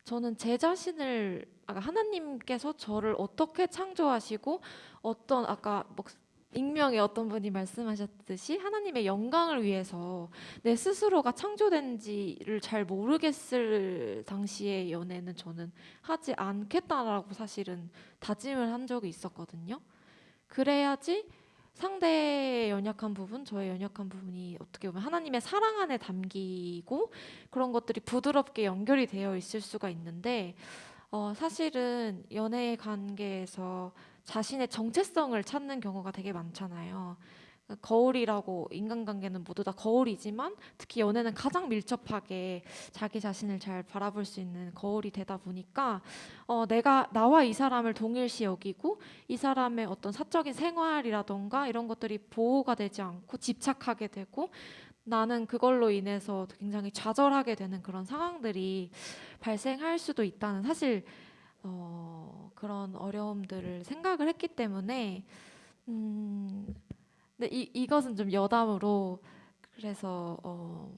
저는 제 자신을 하나님께서 저를 어떻게 창조하시고 어떤 아까 익명의 어떤 분이 말씀하셨듯이 하나님의 영광을 위해서 내 스스로가 창조된지를 잘 모르겠을 당시의 연애는 저는 하지 않겠다라고 사실은 다짐을 한 적이 있었거든요. 그래야지 상대의 연약한 부분, 저의 연약한 부분이 어떻게 보면 하나님의 사랑 안에 담기고 그런 것들이 부드럽게 연결이 되어 있을 수가 있는데 사실은 연애 관계에서 자신의 정체성을 찾는 경우가 되게 많잖아요. 거울이라고 인간관계는 모두 다 거울이지만 특히 연애는 가장 밀접하게 자기 자신을 잘 바라볼 수 있는 거울이 되다 보니까 내가 나와 이 사람을 동일시 여기고 이 사람의 어떤 사적인 생활이라던가 이런 것들이 보호가 되지 않고 집착하게 되고 나는 그걸로 인해서 굉장히 좌절하게 되는 그런 상황들이 발생할 수도 있다는 사실 그런 어려움들을 생각을 했기 때문에 근데 이것은 좀 여담으로 그래서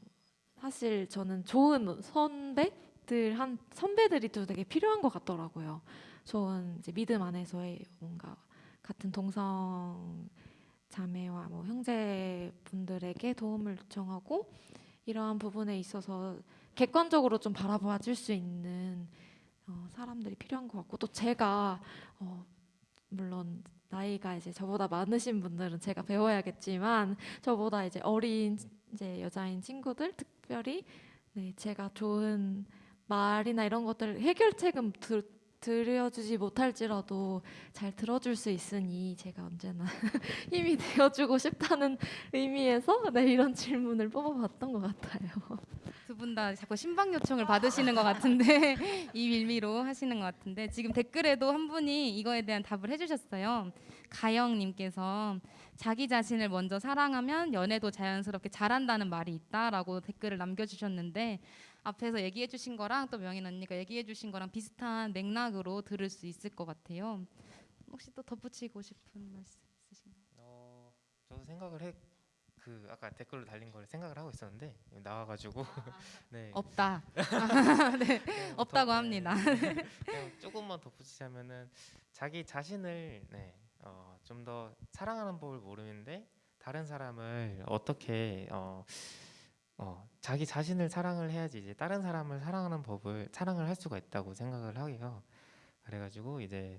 사실 저는 좋은 선배들이 또 되게 필요한 것 같더라고요. 좋은 이제 믿음 안에서의 뭔가 같은 동성 자매와 뭐 형제분들에게 도움을 요청하고 이러한 부분에 있어서 객관적으로 좀 바라봐 줄 수 있는 사람들이 필요한 것 같고 또 제가 물론 나이가 이제 저보다 많으신 분들은 제가 배워야겠지만 저보다 이제 어린 이제 여자인 친구들 특별히 제가 좋은 말이나 이런 것들 해결책은 들려주지 못할지라도 잘 들어줄 수 있으니 제가 언제나 힘이 되어주고 싶다는 의미에서 이런 질문을 뽑아봤던 것 같아요. 두 분 다 자꾸 신방 요청을 받으시는 것 같은데 이 밀미로 하시는 것 같은데 지금 댓글에도 한 분이 이거에 대한 답을 해주셨어요. 가영님께서 자기 자신을 먼저 사랑하면 연애도 자연스럽게 잘한다는 말이 있다라고 댓글을 남겨주셨는데 앞에서 얘기해주신 거랑 또 명인 언니가 얘기해주신 거랑 비슷한 맥락으로 들을 수 있을 것 같아요. 혹시 또 덧붙이고 싶은 말씀 있으신가요? 저도 생각을 아까 댓글로 달린 걸 생각을 하고 있었는데 나와가지고 네. 없다. 네, 없다고 합니다. 그냥 조금만 덧붙이자면은 자기 자신을 좀 더 사랑하는 법을 모르는데 다른 사람을 어떻게 자기 자신을 사랑을 해야지 이제 다른 사람을 사랑을 할 수가 있다고 생각을 하고요. 그래가지고 이제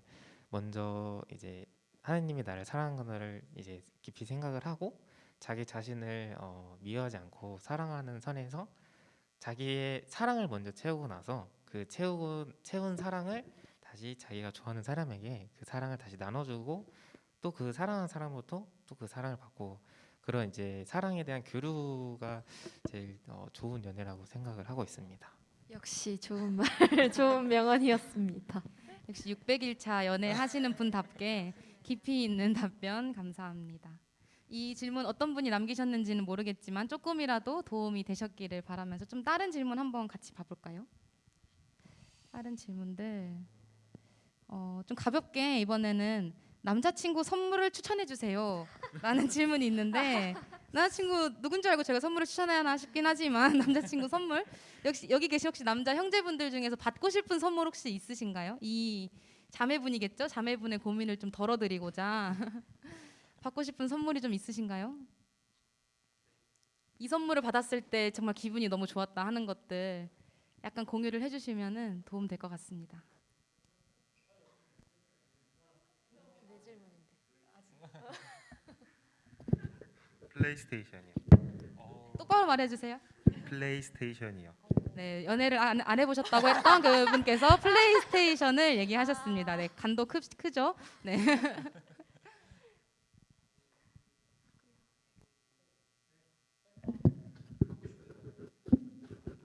먼저 이제 하느님이 나를 사랑한 것을 이제 깊이 생각을 하고 자기 자신을 미워하지 않고 사랑하는 선에서 자기의 사랑을 먼저 채우고 나서 그 채운 사랑을 다시 자기가 좋아하는 사람에게 그 사랑을 다시 나눠주고 또 그 사랑하는 사람부터 또 그 사랑을 받고 그런 이제 사랑에 대한 교류가 제일 좋은 연애라고 생각을 하고 있습니다. 역시 좋은 말, 좋은 명언이었습니다. 역시 600일차 연애 하시는 분답게 깊이 있는 답변 감사합니다. 이 질문 어떤 분이 남기셨는지는 모르겠지만 조금이라도 도움이 되셨기를 바라면서 좀 다른 질문 한번 같이 봐볼까요? 다른 질문들 좀 가볍게 이번에는 남자친구 선물을 추천해 주세요 라는 질문이 있는데 남자친구 누군지 알고 제가 선물을 추천해야 하나 싶긴 하지만 남자친구 선물 역시 여기 계신 혹시 남자 형제분들 중에서 받고 싶은 선물 혹시 있으신가요? 이 자매분이겠죠? 자매분의 고민을 좀 덜어드리고자 받고 싶은 선물이 좀 있으신가요? 이 선물을 받았을 때 정말 기분이 너무 좋았다 하는 것들 약간 공유를 해주시면은 도움 될 것 같습니다. 플레이스테이션이요. 똑바로 말해주세요. 플레이스테이션이요. 네, 연애를 안 해보셨다고 했던 그분께서 플레이스테이션을 얘기하셨습니다. 네, 간도 크죠? 네.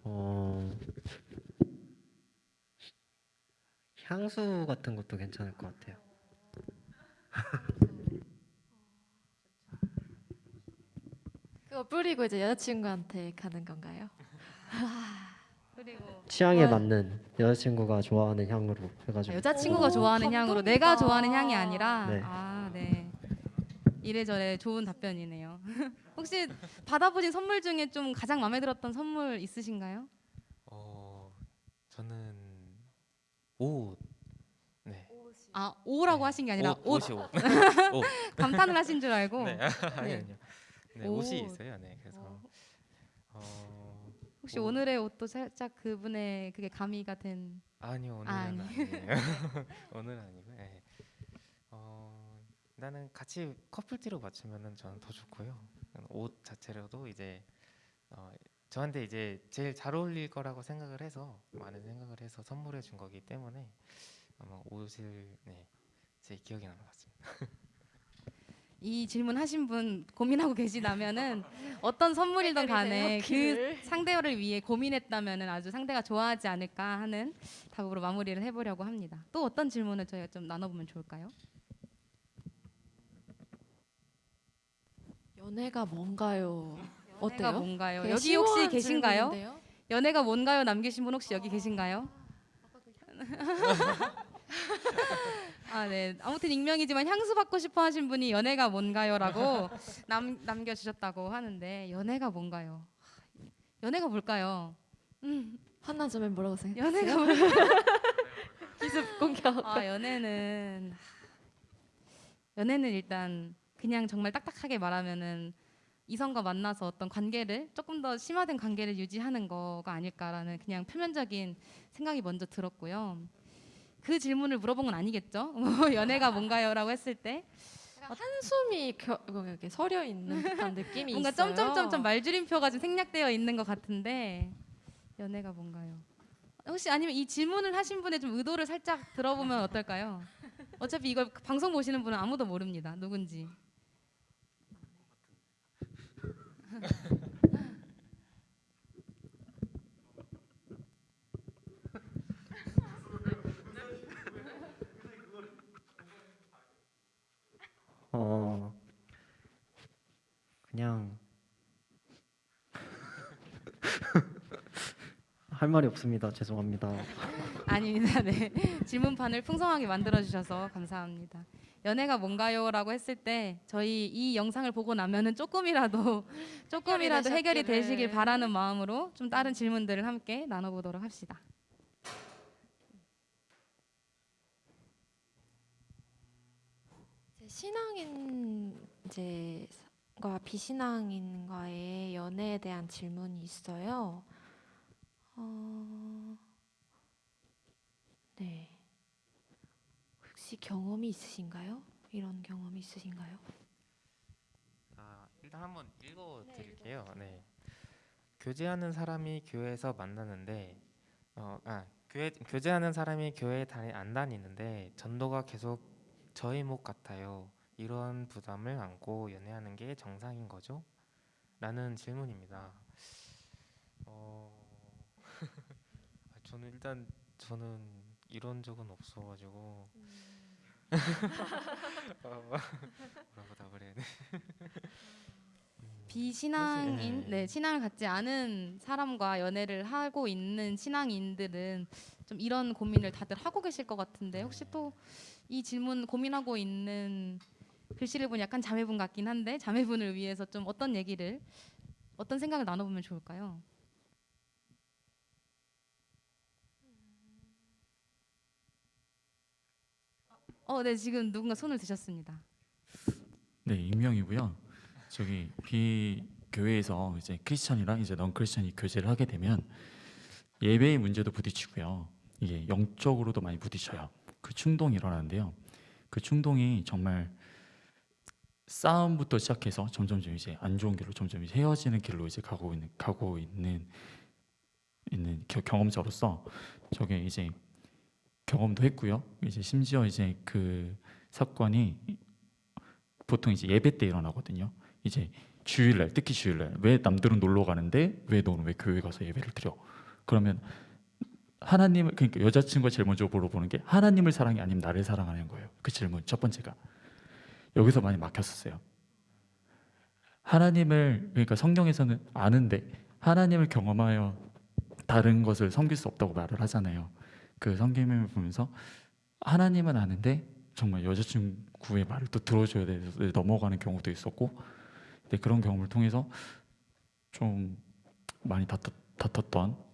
어, 향수 같은 것도 괜찮을 것 같아요. 그거 뿌리고 이제 여자친구한테 가는 건가요? 그리고 취향에 와. 맞는 여자친구가 좋아하는 향으로 해가지고. 여자친구가 오, 좋아하는 향으로 감동이다. 내가 좋아하는 향이 아니라 네. 네. 이래저래 좋은 답변이네요. 혹시 받아보신 선물 중에 좀 가장 마음에 들었던 선물 있으신가요? 저는 옷. 네. 아, 옷라고 네. 하신 게 아니라 옷이 옷. 옷. 감탄을 하신 줄 알고. 네. 아니요. 네, 옷이 옷. 있어요. 네. 그래서 혹시 옷. 오늘의 옷도 살짝 그분의 그게 가미가 된 아니요, 오늘은 아니. 아니에요. 오늘은 아니고. 네. 나는 같이 커플티로 맞추면은 저는 더 좋고요. 옷 자체로도 이제 저한테 이제 제일 잘 어울릴 거라고 생각을 해서 많은 생각을 해서 선물해 준 거기 때문에 아마 옷을 제 기억에 남는 것 같습니다. 이 질문 하신 분 고민하고 계시다면은 어떤 선물이든 간에 그 상대를 위해 고민했다면은 아주 상대가 좋아하지 않을까 하는 답으로 마무리를 해보려고 합니다. 또 어떤 질문을 저희가 좀 나눠보면 좋을까요? 연애가 뭔가요? 연애가 어때요? 뭔가요? 되게 여기 혹시 심오한 계신가요? 질문인데요? 연애가 뭔가요? 남기신 분 혹시 여기 계신가요? 아, 네. 아무튼 익명이지만 향수 받고 싶어 하신 분이 연애가 뭔가요라고 남겨주셨다고 하는데 연애가 뭔가요? 연애가 뭘까요? 한나점에 뭐라고 생각해요? 연애가 기습 공격. 연애는 일단 그냥 정말 딱딱하게 말하면은 이성과 만나서 어떤 관계를 조금 더 심화된 관계를 유지하는 거가 아닐까라는 그냥 표면적인 생각이 먼저 들었고요. 그 질문을 물어본 건 아니겠죠? 연애가 뭔가요라고 했을 때 한숨이 이렇게 서려 있는 듯한 느낌이 뭔가 있어요. 점점점점 말줄임표가 좀 생략되어 있는 것 같은데 연애가 뭔가요? 혹시 아니면 이 질문을 하신 분의 좀 의도를 살짝 들어보면 어떨까요? 어차피 이걸 방송 보시는 분은 아무도 모릅니다. 누군지. 그냥 할 말이 없습니다. 죄송합니다. 아닙니다. 네. 질문판을 풍성하게 만들어 주셔서 감사합니다. 연애가 뭔가요라고 했을 때 저희 이 영상을 보고 나면은 조금이라도 해결이 되시길 바라는 마음으로 좀 다른 질문들을 함께 나눠보도록 합시다. 신앙인 이제과 비신앙인과의 연애에 대한 질문이 있어요. 네. 혹시 경험이 있으신가요? 이런 경험 있으신가요? 일단 한번 읽어드릴게요. 네. 교제하는 사람이 교회에서 만나는데 교제하는 사람이 교회에 안 다니는데 전도가 계속 저희 목 같아요. 이런 부담을 안고 연애하는 게 정상인 거죠? 라는 질문입니다. 저는 이런 적은 없어가지고 뭐라고 답을 해야 돼? 비신앙인, 사실, 네, 신앙을 갖지 않은 사람과 연애를 하고 있는 신앙인들은 좀 이런 고민을 다들 하고 계실 것 같은데 혹시 또 이 질문 고민하고 있는 글씨를 보니 약간 자매분 같긴 한데 자매분을 위해서 좀 어떤 생각을 나눠보면 좋을까요? 네, 지금 누군가 손을 드셨습니다. 네, 익명이고요. 저기 교회에서 이제 크리스천이랑 이제 넌 크리스천이 교제를 하게 되면 예배의 문제도 부딪히고요. 이게 영적으로도 많이 부딪혀요. 그 충동이 일어나는데요. 그 충동이 정말 싸움부터 시작해서 점점 이제 안 좋은 길로 점점 이제 헤어지는 길로 이제 가고 있는 경험자로서 저게 이제 경험도 했고요. 이제 심지어 이제 그 사건이 보통 이제 예배 때 일어나거든요. 이제 주일날, 특히 주일날 왜 남들은 놀러 가는데 왜 너는 왜 교회 가서 예배를 드려? 그러면 하나님을, 그러니까 여자친구가 제일 먼저 물어보는 게 하나님을 사랑해 아니면 나를 사랑하는 거예요. 그 질문 첫 번째가 여기서 많이 막혔었어요. 하나님을, 그러니까 성경에서는 아는데 하나님을 경험하여 다른 것을 섬길 수 없다고 말을 하잖아요. 그 성경을 보면서 하나님은 아는데 정말 여자친구의 말을 또 들어줘야 돼서 넘어가는 경우도 있었고, 근데 그런 경험을 통해서 좀 많이 다퉜던,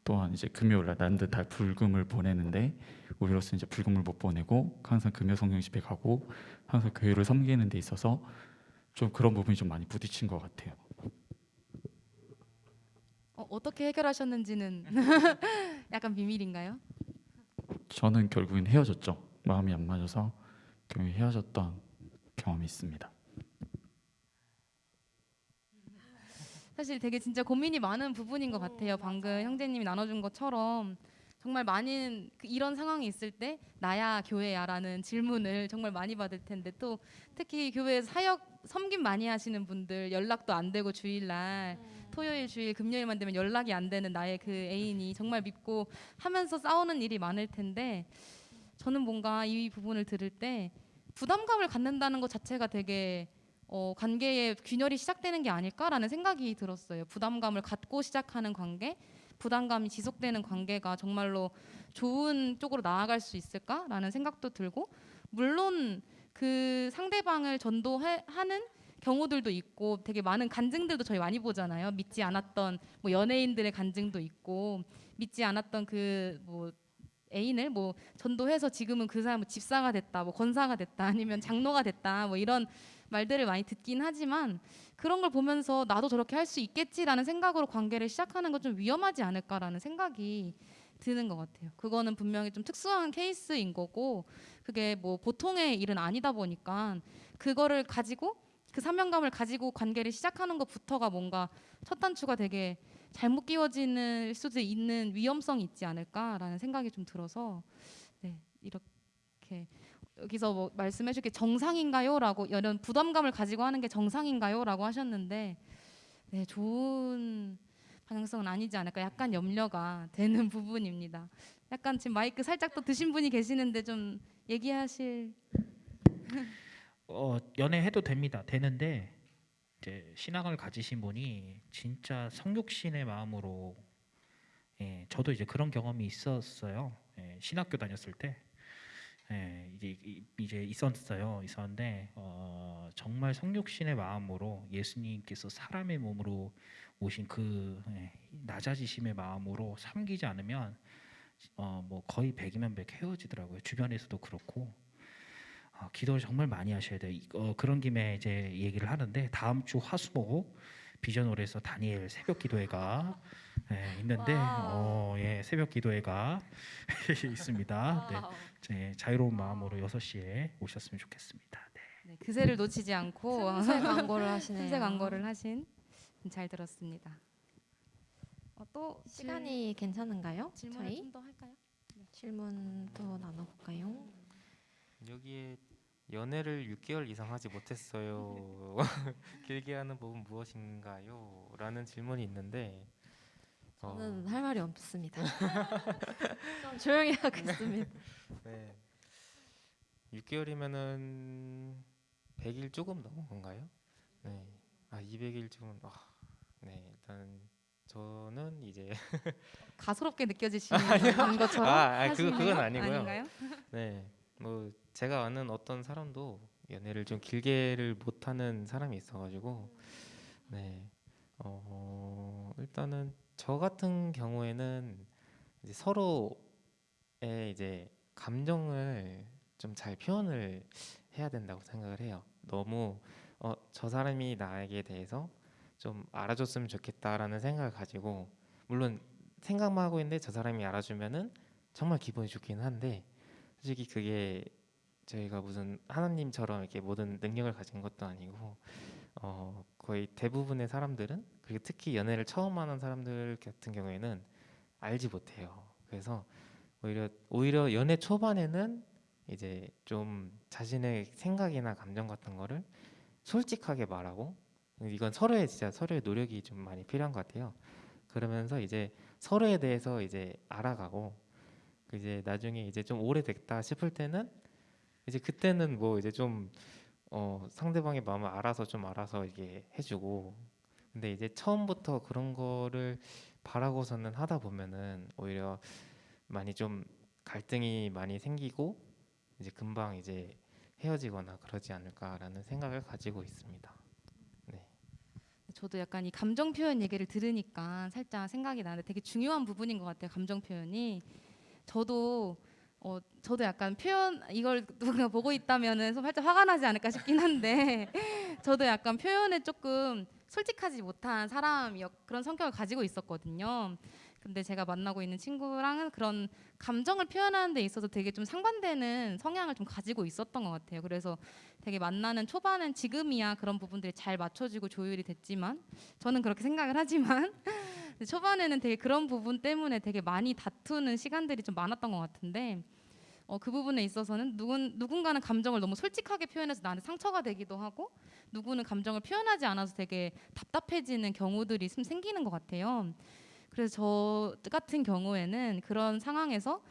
또한 이제 금요일날 난듯할 불금을 보내는데 우리로서 이제 불금을 못 보내고 항상 금요 성령 집에 가고 항상 교회를 섬기는 데 있어서 좀 그런 부분이 좀 많이 부딪힌 것 같아요. 어떻게 해결하셨는지는 약간 비밀인가요? 저는 결국엔 헤어졌죠. 마음이 안 맞아서 결국 헤어졌던 경험이 있습니다. 사실 되게 진짜 고민이 많은 부분인 것 같아요. 방금 형제님이 나눠준 것처럼 정말 많은 이런 상황이 있을 때 나야 교회야라는 질문을 정말 많이 받을 텐데 또 특히 교회에서 사역 섬김 많이 하시는 분들 연락도 안 되고 주일날 토요일 주일 금요일만 되면 연락이 안 되는 나의 그 애인이 정말 믿고 하면서 싸우는 일이 많을 텐데 저는 뭔가 이 부분을 들을 때 부담감을 갖는다는 것 자체가 되게 관계의 균열이 시작되는 게 아닐까라는 생각이 들었어요. 부담감을 갖고 시작하는 관계, 부담감이 지속되는 관계가 정말로 좋은 쪽으로 나아갈 수 있을까라는 생각도 들고, 물론 그 상대방을 전도하는 경우들도 있고 되게 많은 간증들도 저희 많이 보잖아요. 믿지 않았던 뭐 연예인들의 간증도 있고 믿지 않았던 그 뭐 애인을 뭐 전도해서 지금은 그 사람은 집사가 됐다, 뭐 권사가 됐다, 아니면 장로가 됐다, 뭐 이런 말들을 많이 듣긴 하지만 그런 걸 보면서 나도 저렇게 할 수 있겠지라는 생각으로 관계를 시작하는 건 좀 위험하지 않을까라는 생각이 드는 것 같아요. 그거는 분명히 좀 특수한 케이스인 거고 그게 뭐 보통의 일은 아니다 보니까 그거를 가지고 그 사명감을 가지고 관계를 시작하는 것부터가 뭔가 첫 단추가 되게 잘못 끼워질 수도 있는 위험성이 있지 않을까라는 생각이 좀 들어서 네, 이렇게 여기서 뭐 말씀해 주게 정상인가요라고 이런 부담감을 가지고 하는 게 정상인가요라고 하셨는데 네, 좋은 방향성은 아니지 않을까 약간 염려가 되는 부분입니다. 약간 지금 마이크 살짝 또 드신 분이 계시는데 좀 얘기하실 연애해도 됩니다. 되는데 이제 신앙을 가지신 분이 진짜 성육신의 마음으로, 저도 이제 그런 경험이 있었어요. 신학교 다녔을 때 이제 있었는데 정말 성육신의 마음으로 예수님께서 사람의 몸으로 오신 그 낮아지심의 마음으로 섬기지 않으면 뭐 거의 100이면 100 헤어지더라고요. 주변에서도 그렇고 기도를 정말 많이 하셔야 돼요. 그런 김에 이제 얘기를 하는데 다음 주 화수목 비전홀에서 다니엘 새벽 기도회가 있는데 예, 새벽 기도회가 있습니다. 네, 자유로운 마음으로 6시에 오셨으면 좋겠습니다. 네. 네, 그새를 놓치지 않고 틈새 광고를 하시네요. 틈새 광고를 하신 잘 들었습니다. 또 시간이 괜찮은가요? 질문을 저희 좀 더 할까요? 질문 더 나눠볼까요? 여기에 연애를 6개월 이상 하지 못했어요. 길게 하는 법은 무엇인가요? 라는 질문이 있는데 저는 할 말이 없습니다. 좀 조용히 하겠습니다. 네. 6개월이면은 100일 조금 넘은 건가요? 네. 200일 조금. 네. 일단 저는 이제 가소롭게 느껴지시는 것처럼 하시네요? 그건 아니고요. 아닌가요? 네. 뭐 제가 아는 어떤 사람도 연애를 좀 길게를 못하는 사람이 있어가지고 네. 일단은 저 같은 경우에는 이제 서로의 이제 감정을 좀 잘 표현을 해야 된다고 생각을 해요. 너무 저 사람이 나에게 대해서 좀 알아줬으면 좋겠다라는 생각을 가지고 물론 생각만 하고 있는데 저 사람이 알아주면은 정말 기분이 좋긴 한데 솔직히 그게 저희가 무슨 하나님처럼 이렇게 모든 능력을 가진 것도 아니고 거의 대부분의 사람들은 그리고 특히 연애를 처음 하는 사람들 같은 경우에는 알지 못해요. 그래서 오히려 연애 초반에는 이제 좀 자신의 생각이나 감정 같은 거를 솔직하게 말하고 이건 서로의 노력이 좀 많이 필요한 것 같아요. 그러면서 이제 서로에 대해서 이제 알아가고 이제 나중에 이제 좀 오래됐다 싶을 때는 이제 그때는 뭐 이제 좀 상대방의 마음을 알아서 이게 해주고 근데 이제 처음부터 그런 거를 바라고서는 하다 보면은 오히려 많이 좀 갈등이 많이 생기고 이제 금방 이제 헤어지거나 그러지 않을까라는 생각을 가지고 있습니다. 네. 저도 약간 이 감정 표현 얘기를 들으니까 살짝 생각이 나는데 되게 중요한 부분인 것 같아요. 감정 표현이. 저도 약간 표현 이걸 누가 보고 있다면은 살짝 화가 나지 않을까 싶긴 한데 저도 약간 표현에 조금 솔직하지 못한 그런 성격을 가지고 있었거든요. 근데 제가 만나고 있는 친구랑은 그런 감정을 표현하는 데 있어서 되게 좀 상반되는 성향을 좀 가지고 있었던 것 같아요. 그래서 되게 만나는 초반은 지금이야 그런 부분들이 잘 맞춰지고 조율이 됐지만 저는 그렇게 생각을 하지만 초반에는 되게 그런 부분 때문에 되게 많이 다투는 시간들이 좀 많았던 것 같은데 그 부분에 있어서는 누군가는 감정을 너무 솔직하게 표현해서 나한테 상처가 되기도 하고 누구는 감정을 표현하지 않아서 되게 답답해지는 경우들이 생기는 것 같아요. 그래서 저 같은 경우에는 그런 상황에서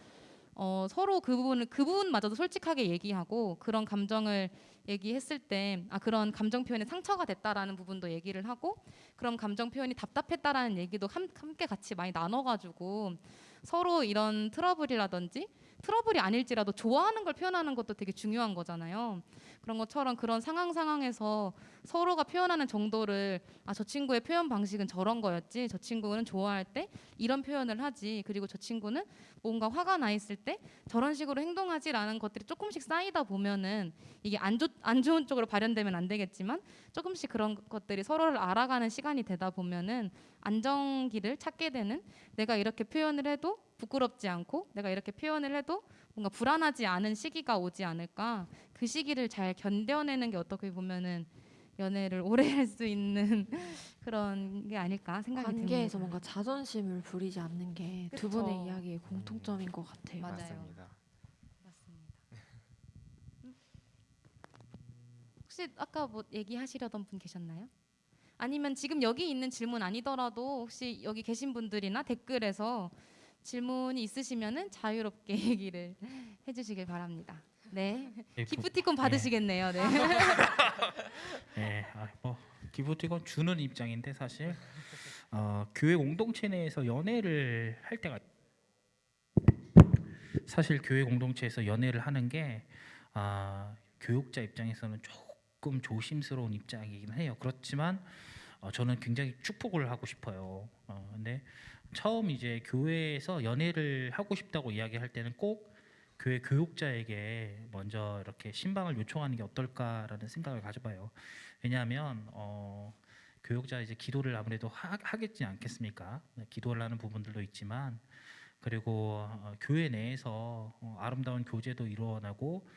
서로 그 부분마저도 솔직하게 얘기하고 그런 감정을 얘기했을 때 그런 감정 표현에 상처가 됐다라는 부분도 얘기를 하고 그런 감정 표현이 답답했다라는 얘기도 함께 같이 많이 나눠가지고 서로 이런 트러블이 아닐지라도 좋아하는 걸 표현하는 것도 되게 중요한 거잖아요. 그런 것처럼 그런 상황에서 서로가 표현하는 정도를 저 친구의 표현 방식은 저런 거였지 저 친구는 좋아할 때 이런 표현을 하지 그리고 저 친구는 뭔가 화가 나 있을 때 저런 식으로 행동하지라는 것들이 조금씩 쌓이다 보면은 이게 안 좋은 쪽으로 발현되면 안 되겠지만 조금씩 그런 것들이 서로를 알아가는 시간이 되다 보면은 안정기를 찾게 되는 내가 이렇게 표현을 해도 부끄럽지 않고 내가 이렇게 표현을 해도 뭔가 불안하지 않은 시기가 오지 않을까. 그 시기를 잘 견뎌내는 게 어떻게 보면은 연애를 오래 할 수 있는 그런 게 아닐까 생각이 관계에서 듭니다. 뭔가 자존심을 부리지 않는 게 두 그쵸. 분의 이야기의 공통점인 것 같아요. 맞아요. 맞습니다. 맞습니다. 혹시 아까 뭐 얘기하시려던 분 계셨나요? 아니면 지금 여기 있는 질문 아니더라도 혹시 여기 계신 분들이나 댓글에서 질문이 있으시면은 자유롭게 얘기를 해주시길 바랍니다. 네, 기프티콘 받으시겠네요. 네. 네, 뭐 기프티콘 주는 입장인데 사실 교회 공동체 내에서 연애를 할 때가 사실 교회 공동체에서 연애를 하는 게 교육자 입장에서는 조금 조심스러운 입장이긴 해요. 그렇지만 저는 굉장히 축복을 하고 싶어요. 근데 처음 이제 교회에서 연애를 하고 싶다고 이야기할 때는 꼭 교회 교육자에게 먼저 이렇게 신방을 요청하는 게 어떨까라는 생각을 가져봐요. 왜냐하면 교육자 이제 기도를 아무래도 하겠지 않겠습니까? 기도를 하는 부분들도 있지만 그리고 교회 내에서 아름다운 교제도 일어나고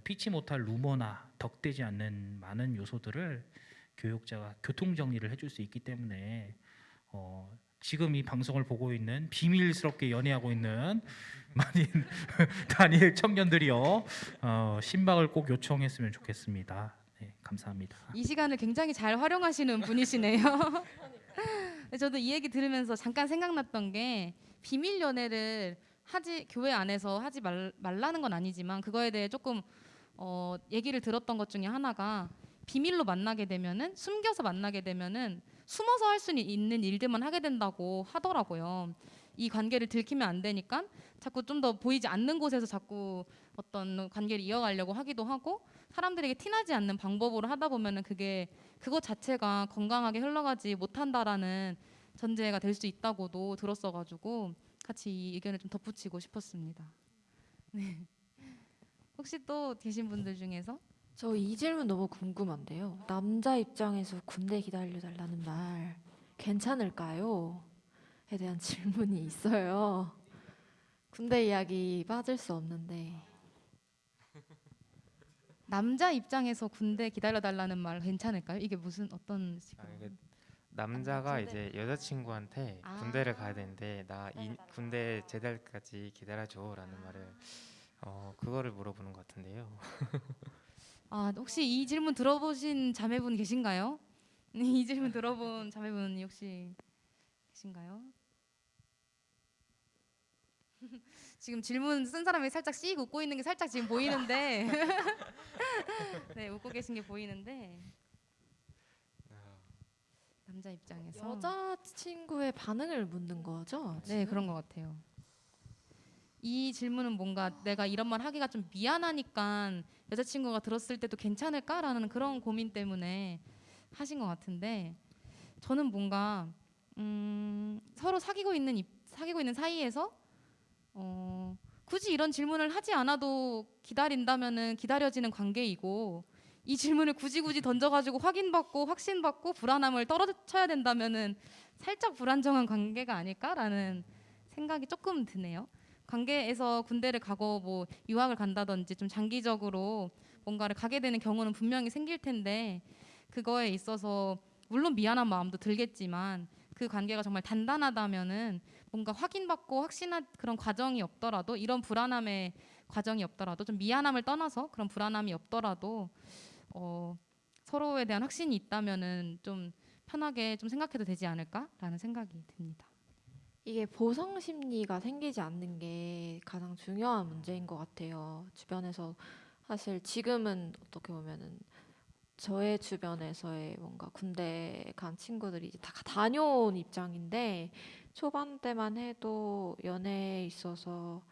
피치 못할 루머나 덕되지 않는 많은 요소들을 교육자가 교통 정리를 해줄 수 있기 때문에 지금 이 방송을 보고 있는 비밀스럽게 연애하고 있는 많은 다니엘 청년들이요 신방을 꼭 요청했으면 좋겠습니다. 네, 감사합니다. 이 시간을 굉장히 잘 활용하시는 분이시네요. 저도 이 얘기 들으면서 잠깐 생각났던 게 비밀 연애를 교회 안에서 하지 말라는 건 아니지만 그거에 대해 조금 얘기를 들었던 것 중에 하나가 비밀로 만나게 되면은 숨겨서 만나게 되면은 숨어서 할 수 있는 일들만 하게 된다고 하더라고요. 이 관계를 들키면 안 되니까 자꾸 좀 더 보이지 않는 곳에서 자꾸 어떤 관계를 이어가려고 하기도 하고 사람들에게 티나지 않는 방법으로 하다 보면은 그것 자체가 건강하게 흘러가지 못한다라는 전제가 될 수 있다고도 들었어가지고 같이 이 의견을 좀 덧붙이고 싶었습니다. 네. 혹시 또 계신 분들 중에서 저 이 질문 너무 궁금한데요. 남자 입장에서 군대 기다려달라는 말 괜찮을까요? 에 대한 질문이 있어요. 군대 이야기 빠질 수 없는데 남자 입장에서 군대 기다려달라는 말 괜찮을까요? 이게 무슨 어떤 식으로? 이게 남자가 군대. 이제 여자친구한테 아. 군대를 가야 되는데 군대 제대할 때까지 기다려줘라는 말을 그거를 물어보는 것 같은데요. 혹시 이 질문 들어보신 자매분 계신가요? 이 질문 들어본 자매분이 혹시 계신가요? 지금 질문 쓴 사람이 살짝 씩 웃고 있는 게 살짝 지금 보이는데 네, 웃고 계신 게 보이는데 남자 입장에서 여자친구의 반응을 묻는 거죠? 네, 지금? 그런 것 같아요. 이 질문은 뭔가 내가 이런 말 하기가 좀 미안하니까 여자친구가 들었을 때도 괜찮을까라는 그런 고민 때문에 하신 것 같은데 저는 뭔가 서로 사귀고 있는 사이에서 굳이 이런 질문을 하지 않아도 기다린다면은 기다려지는 관계이고 이 질문을 굳이 던져가지고 확인받고 확신받고 불안함을 떨어쳐야 된다면은 살짝 불안정한 관계가 아닐까라는 생각이 조금 드네요. 관계에서 군대를 가고 뭐 유학을 간다든지 좀 장기적으로 뭔가를 가게 되는 경우는 분명히 생길 텐데 그거에 있어서 물론 미안한 마음도 들겠지만 그 관계가 정말 단단하다면은 뭔가 확인받고 확신한 그런 과정이 없더라도 이런 불안함의 과정이 없더라도 좀 미안함을 떠나서 그런 불안함이 없더라도 서로에 대한 확신이 있다면은 좀 편하게 좀 생각해도 되지 않을까라는 생각이 듭니다. 이게 보상 심리가 생기지 않는 게 가장 중요한 문제인 것 같아요. 주변에서 사실 지금은 어떻게 보면은 저의 주변에서의 뭔가 군대 간 친구들이 이제 다 다녀온 입장인데 초반 때만 해도 연애에 있어서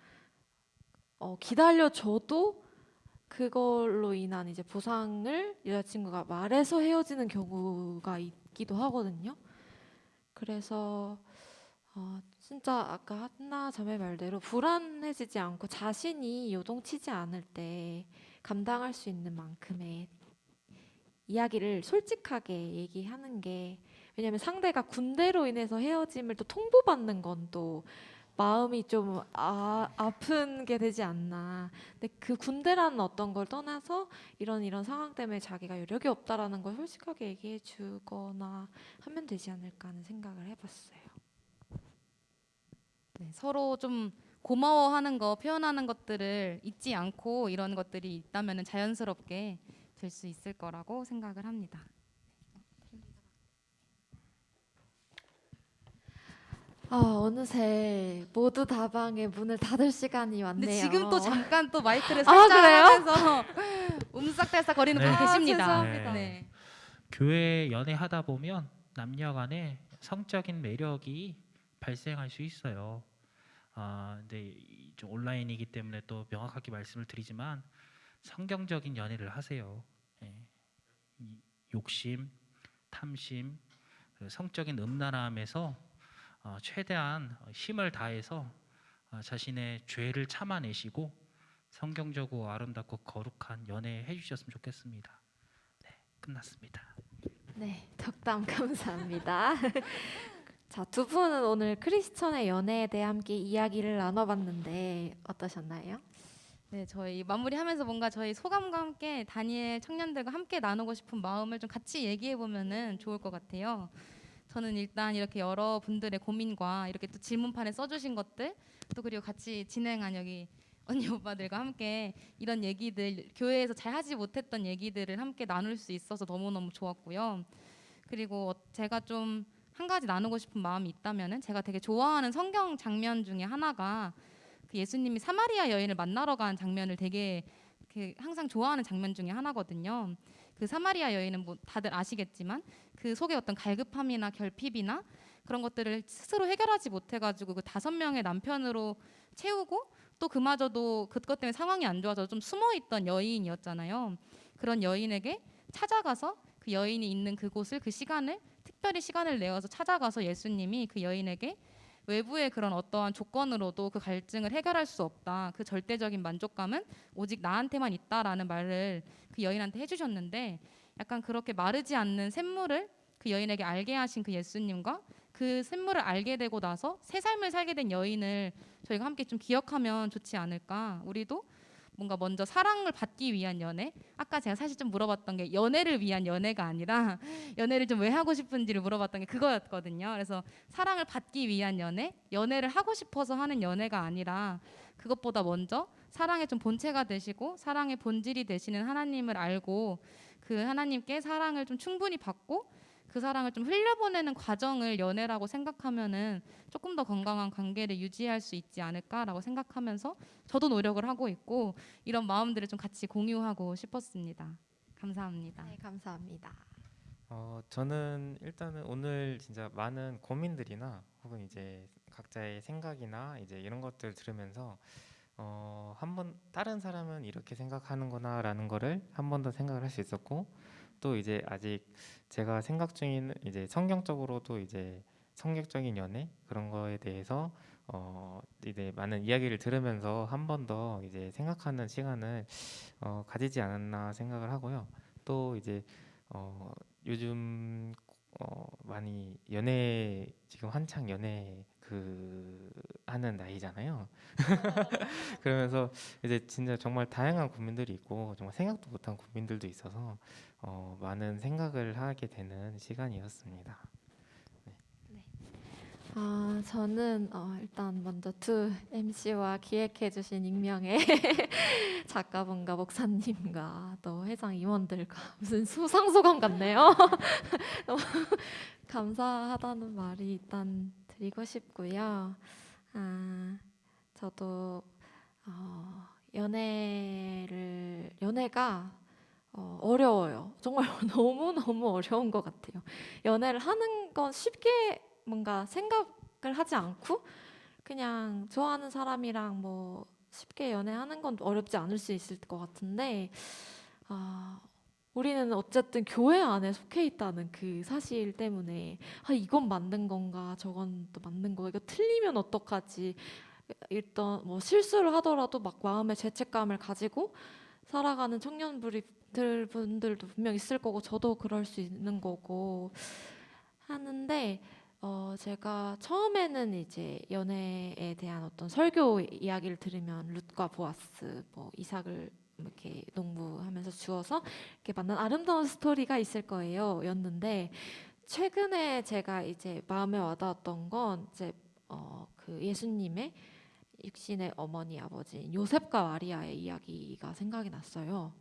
기다려줘도 그걸로 인한 이제 보상을 여자친구가 말해서 헤어지는 경우가 있기도 하거든요. 그래서 진짜 아까 한나 자매 말대로 불안해지지 않고 자신이 요동치지 않을 때 감당할 수 있는 만큼의 이야기를 솔직하게 얘기하는 게 왜냐면 상대가 군대로 인해서 헤어짐을 또 통보받는 건 또 마음이 좀 아픈 게 되지 않나. 근데 그 군대라는 어떤 걸 떠나서 이런 상황 때문에 자기가 여력이 없다라는 걸 솔직하게 얘기해 주거나 하면 되지 않을까 하는 생각을 해봤어요. 네, 서로 좀 고마워하는 거 표현하는 것들을 잊지 않고 이런 것들이 있다면 자연스럽게 될 수 있을 거라고 생각을 합니다. 어느새 모두 다방의 문을 닫을 시간이 왔네요. 근데 지금 또 잠깐 또 마이크를 아, 살짝 그래요? 하면서 음싹달싹 거리는 네. 분이 계십니다. 죄송합니다. 네. 교회 연애하다 보면 남녀간에 성적인 매력이 발생할 수 있어요. 근데 좀 온라인이기 때문에 또 명확하게 말씀을 드리지만 성경적인 연애를 하세요. 예. 이 욕심, 탐심, 그 성적인 음란함에서 최대한 힘을 다해서 자신의 죄를 참아내시고 성경적으로 아름답고 거룩한 연애 해주셨으면 좋겠습니다. 네, 끝났습니다. 네, 덕담 감사합니다. 자, 두 분은 오늘 크리스천의 연애에 대해 함께 이야기를 나눠봤는데 어떠셨나요? 네, 저희 마무리하면서 뭔가 저희 소감과 함께 다니엘 청년들과 함께 나누고 싶은 마음을 좀 같이 얘기해 보면은 좋을 것 같아요. 저는 일단 이렇게 여러분들의 고민과 이렇게 또 질문판에 써주신 것들, 또 그리고 같이 진행한 여기 언니 오빠들과 함께 이런 얘기들, 교회에서 잘 하지 못했던 얘기들을 함께 나눌 수 있어서 너무너무 좋았고요. 그리고 제가 좀 한 가지 나누고 싶은 마음이 있다면은, 제가 되게 좋아하는 성경 장면 중에 하나가 그 예수님이 사마리아 여인을 만나러 간 장면을 되게 항상 좋아하는 장면 중에 하나거든요. 그 사마리아 여인은 뭐 다들 아시겠지만 그 속에 어떤 갈급함이나 결핍이나 그런 것들을 스스로 해결하지 못해가지고 그 5명의 남편으로 채우고, 또 그마저도 그것 때문에 상황이 안 좋아서 좀 숨어있던 여인이었잖아요. 그런 여인에게 찾아가서 그 여인이 있는 그곳을, 그 시간을 특별히 시간을 내어서 찾아가서 예수님이 그 여인에게 외부의 그런 어떠한 조건으로도 그 갈증을 해결할 수 없다, 그 절대적인 만족감은 오직 나한테만 있다라는 말을 그 여인한테 해주셨는데, 약간 그렇게 마르지 않는 샘물을 그 여인에게 알게 하신 그 예수님과 그 샘물을 알게 되고 나서 새 삶을 살게 된 여인을 저희가 함께 좀 기억하면 좋지 않을까. 우리도 뭔가 먼저 사랑을 받기 위한 연애, 아까 제가 사실 좀 물어봤던 게 연애를 위한 연애가 아니라 연애를 좀 왜 하고 싶은지를 물어봤던 게 그거였거든요. 그래서 사랑을 받기 위한 연애, 연애를 하고 싶어서 하는 연애가 아니라 그것보다 먼저 사랑의 좀 본체가 되시고 사랑의 본질이 되시는 하나님을 알고 그 하나님께 사랑을 좀 충분히 받고 그 사랑을 좀 흘려보내는 과정을 연애라고 생각하면은 조금 더 건강한 관계를 유지할 수 있지 않을까라고 생각하면서 저도 노력을 하고 있고, 이런 마음들을 좀 같이 공유하고 싶었습니다. 감사합니다. 네, 감사합니다. 저는 일단은 오늘 진짜 많은 고민들이나 혹은 이제 각자의 생각이나 이제 이런 것들 들으면서 한번 다른 사람은 이렇게 생각하는구나라는 거를 한 번 더 생각을 할 수 있었고, 또 이제 아직 제가 생각 중인 이제 성경적으로도 이제 성격적인 연애 그런 거에 대해서 이제 많은 이야기를 들으면서 한 번 더 이제 생각하는 시간을 가지지 않았나 생각을 하고요. 또 이제 요즘 많이 연애, 지금 한창 연애 하는 나이잖아요. 그러면서 이제 진짜 정말 다양한 고민들이 있고 정말 생각도 못한 고민들도 있어서 많은 생각을 하게 되는 시간이었습니다. 저는 일단 먼저 두 MC와 기획해주신 익명의 작가분과 목사님과 또 회장 임원들과 무슨 수상소감 같네요. 너무 감사하다는 말이 일단 드리고 싶고요. 저도 연애가 어려워요. 정말 너무 어려운 것 같아요. 연애를 하는 건 쉽게 뭔가 생각을 하지 않고 그냥 좋아하는 사람이랑 뭐 쉽게 연애하는 건 어렵지 않을 수 있을 것 같은데, 우리는 어쨌든 교회 안에 속해 있다는 그 사실 때문에 이건 맞는 건가 저건 또 맞는 거, 이거 틀리면 어떡하지, 일단 뭐 실수를 하더라도 막 마음에 죄책감을 가지고 살아가는 분들도 분명 있을 거고 저도 그럴 수 있는 거고 하는데, 제가 처음에는 이제 연애에 대한 어떤 설교 이야기를 들으면 룻과 보아스, 뭐 이삭을 이렇게 농부하면서 주어서 이렇게 만난 아름다운 스토리가 있을 거예요. 였는데 최근에 제가 이제 마음에 와닿았던 건 이제 그 예수님의 육신의 어머니 아버지인 요셉과 마리아의 이야기가 생각이 났어요.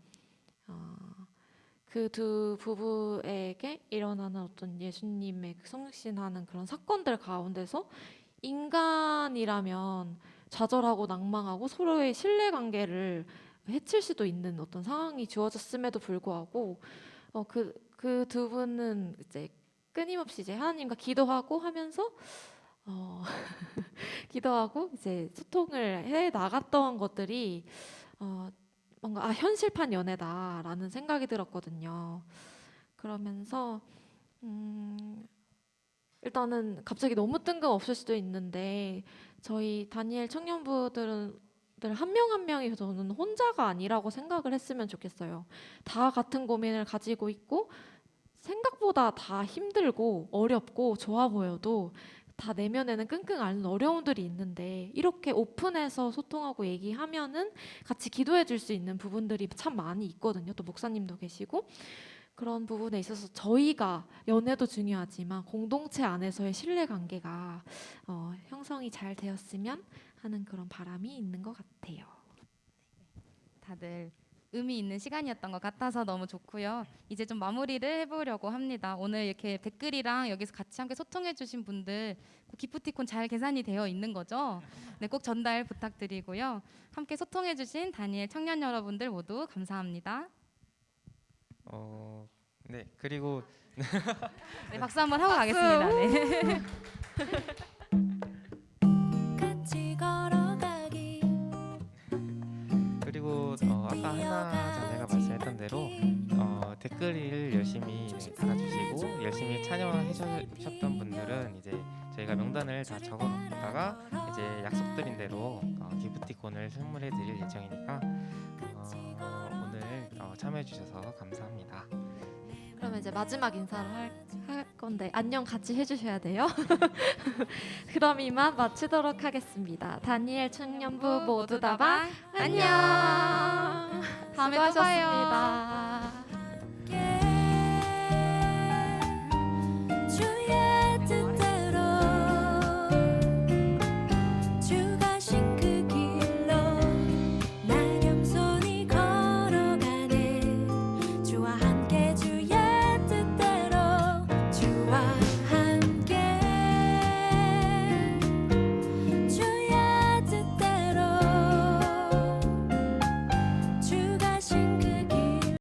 그 두 부부에게 일어나는 어떤 예수님의 성육신하는 그런 사건들 가운데서 인간이라면 좌절하고 낭망하고 서로의 신뢰관계를 해칠 수도 있는 어떤 상황이 주어졌음에도 불구하고 그 두 분은 이제 끊임없이 이제 하나님과 기도하고 하면서 기도하고 이제 소통을 해 나갔던 것들이 뭔가 현실판 연애다라는 생각이 들었거든요. 그러면서 일단은 갑자기 너무 뜬금없을 수도 있는데 저희 다니엘 청년부들은 한 명 한 명이 저는 혼자가 아니라고 생각을 했으면 좋겠어요. 다 같은 고민을 가지고 있고 생각보다 생각보다 다 힘들고 어렵고 좋아 보여도 다 내면에는 끙끙 앓는 어려움들이 있는데 이렇게 오픈해서 소통하고 얘기하면은 같이 기도해 줄 수 있는 부분들이 참 많이 있거든요. 또 목사님도 계시고 그런 부분에 있어서 저희가 연애도 중요하지만 공동체 안에서의 신뢰 관계가 형성이 잘 되었으면 하는 그런 바람이 있는 것 같아요. 다들 의미 있는 시간이었던 것 같아서 너무 좋고요. 이제 좀 마무리를 해보려고 합니다. 오늘 이렇게 댓글이랑 여기서 같이 함께 소통해주신 분들 기프티콘 잘 계산이 되어 있는 거죠? 네, 꼭 전달 부탁드리고요. 함께 소통해주신 다니엘 청년 여러분들 모두 감사합니다. 네, 그리고 네, 박수 한번 하고 가겠습니다. 네. 그리고 아까 하나 자매가 말씀했던 대로 댓글을 열심히 달아주시고 열심히 참여해 주셨던 분들은 이제 저희가 명단을 다 적어놓다가 이제 약속드린 대로 기프티콘을 선물해 드릴 예정이니까 오늘 참여해 주셔서 감사합니다. 그러면 이제 마지막 인사를 할 건데 안녕 같이 해주셔야 돼요. 그럼 이만 마치도록 하겠습니다. 다니엘 청년부 모두 다방 안녕. 다음에 또 봐요. 수고하셨습니다.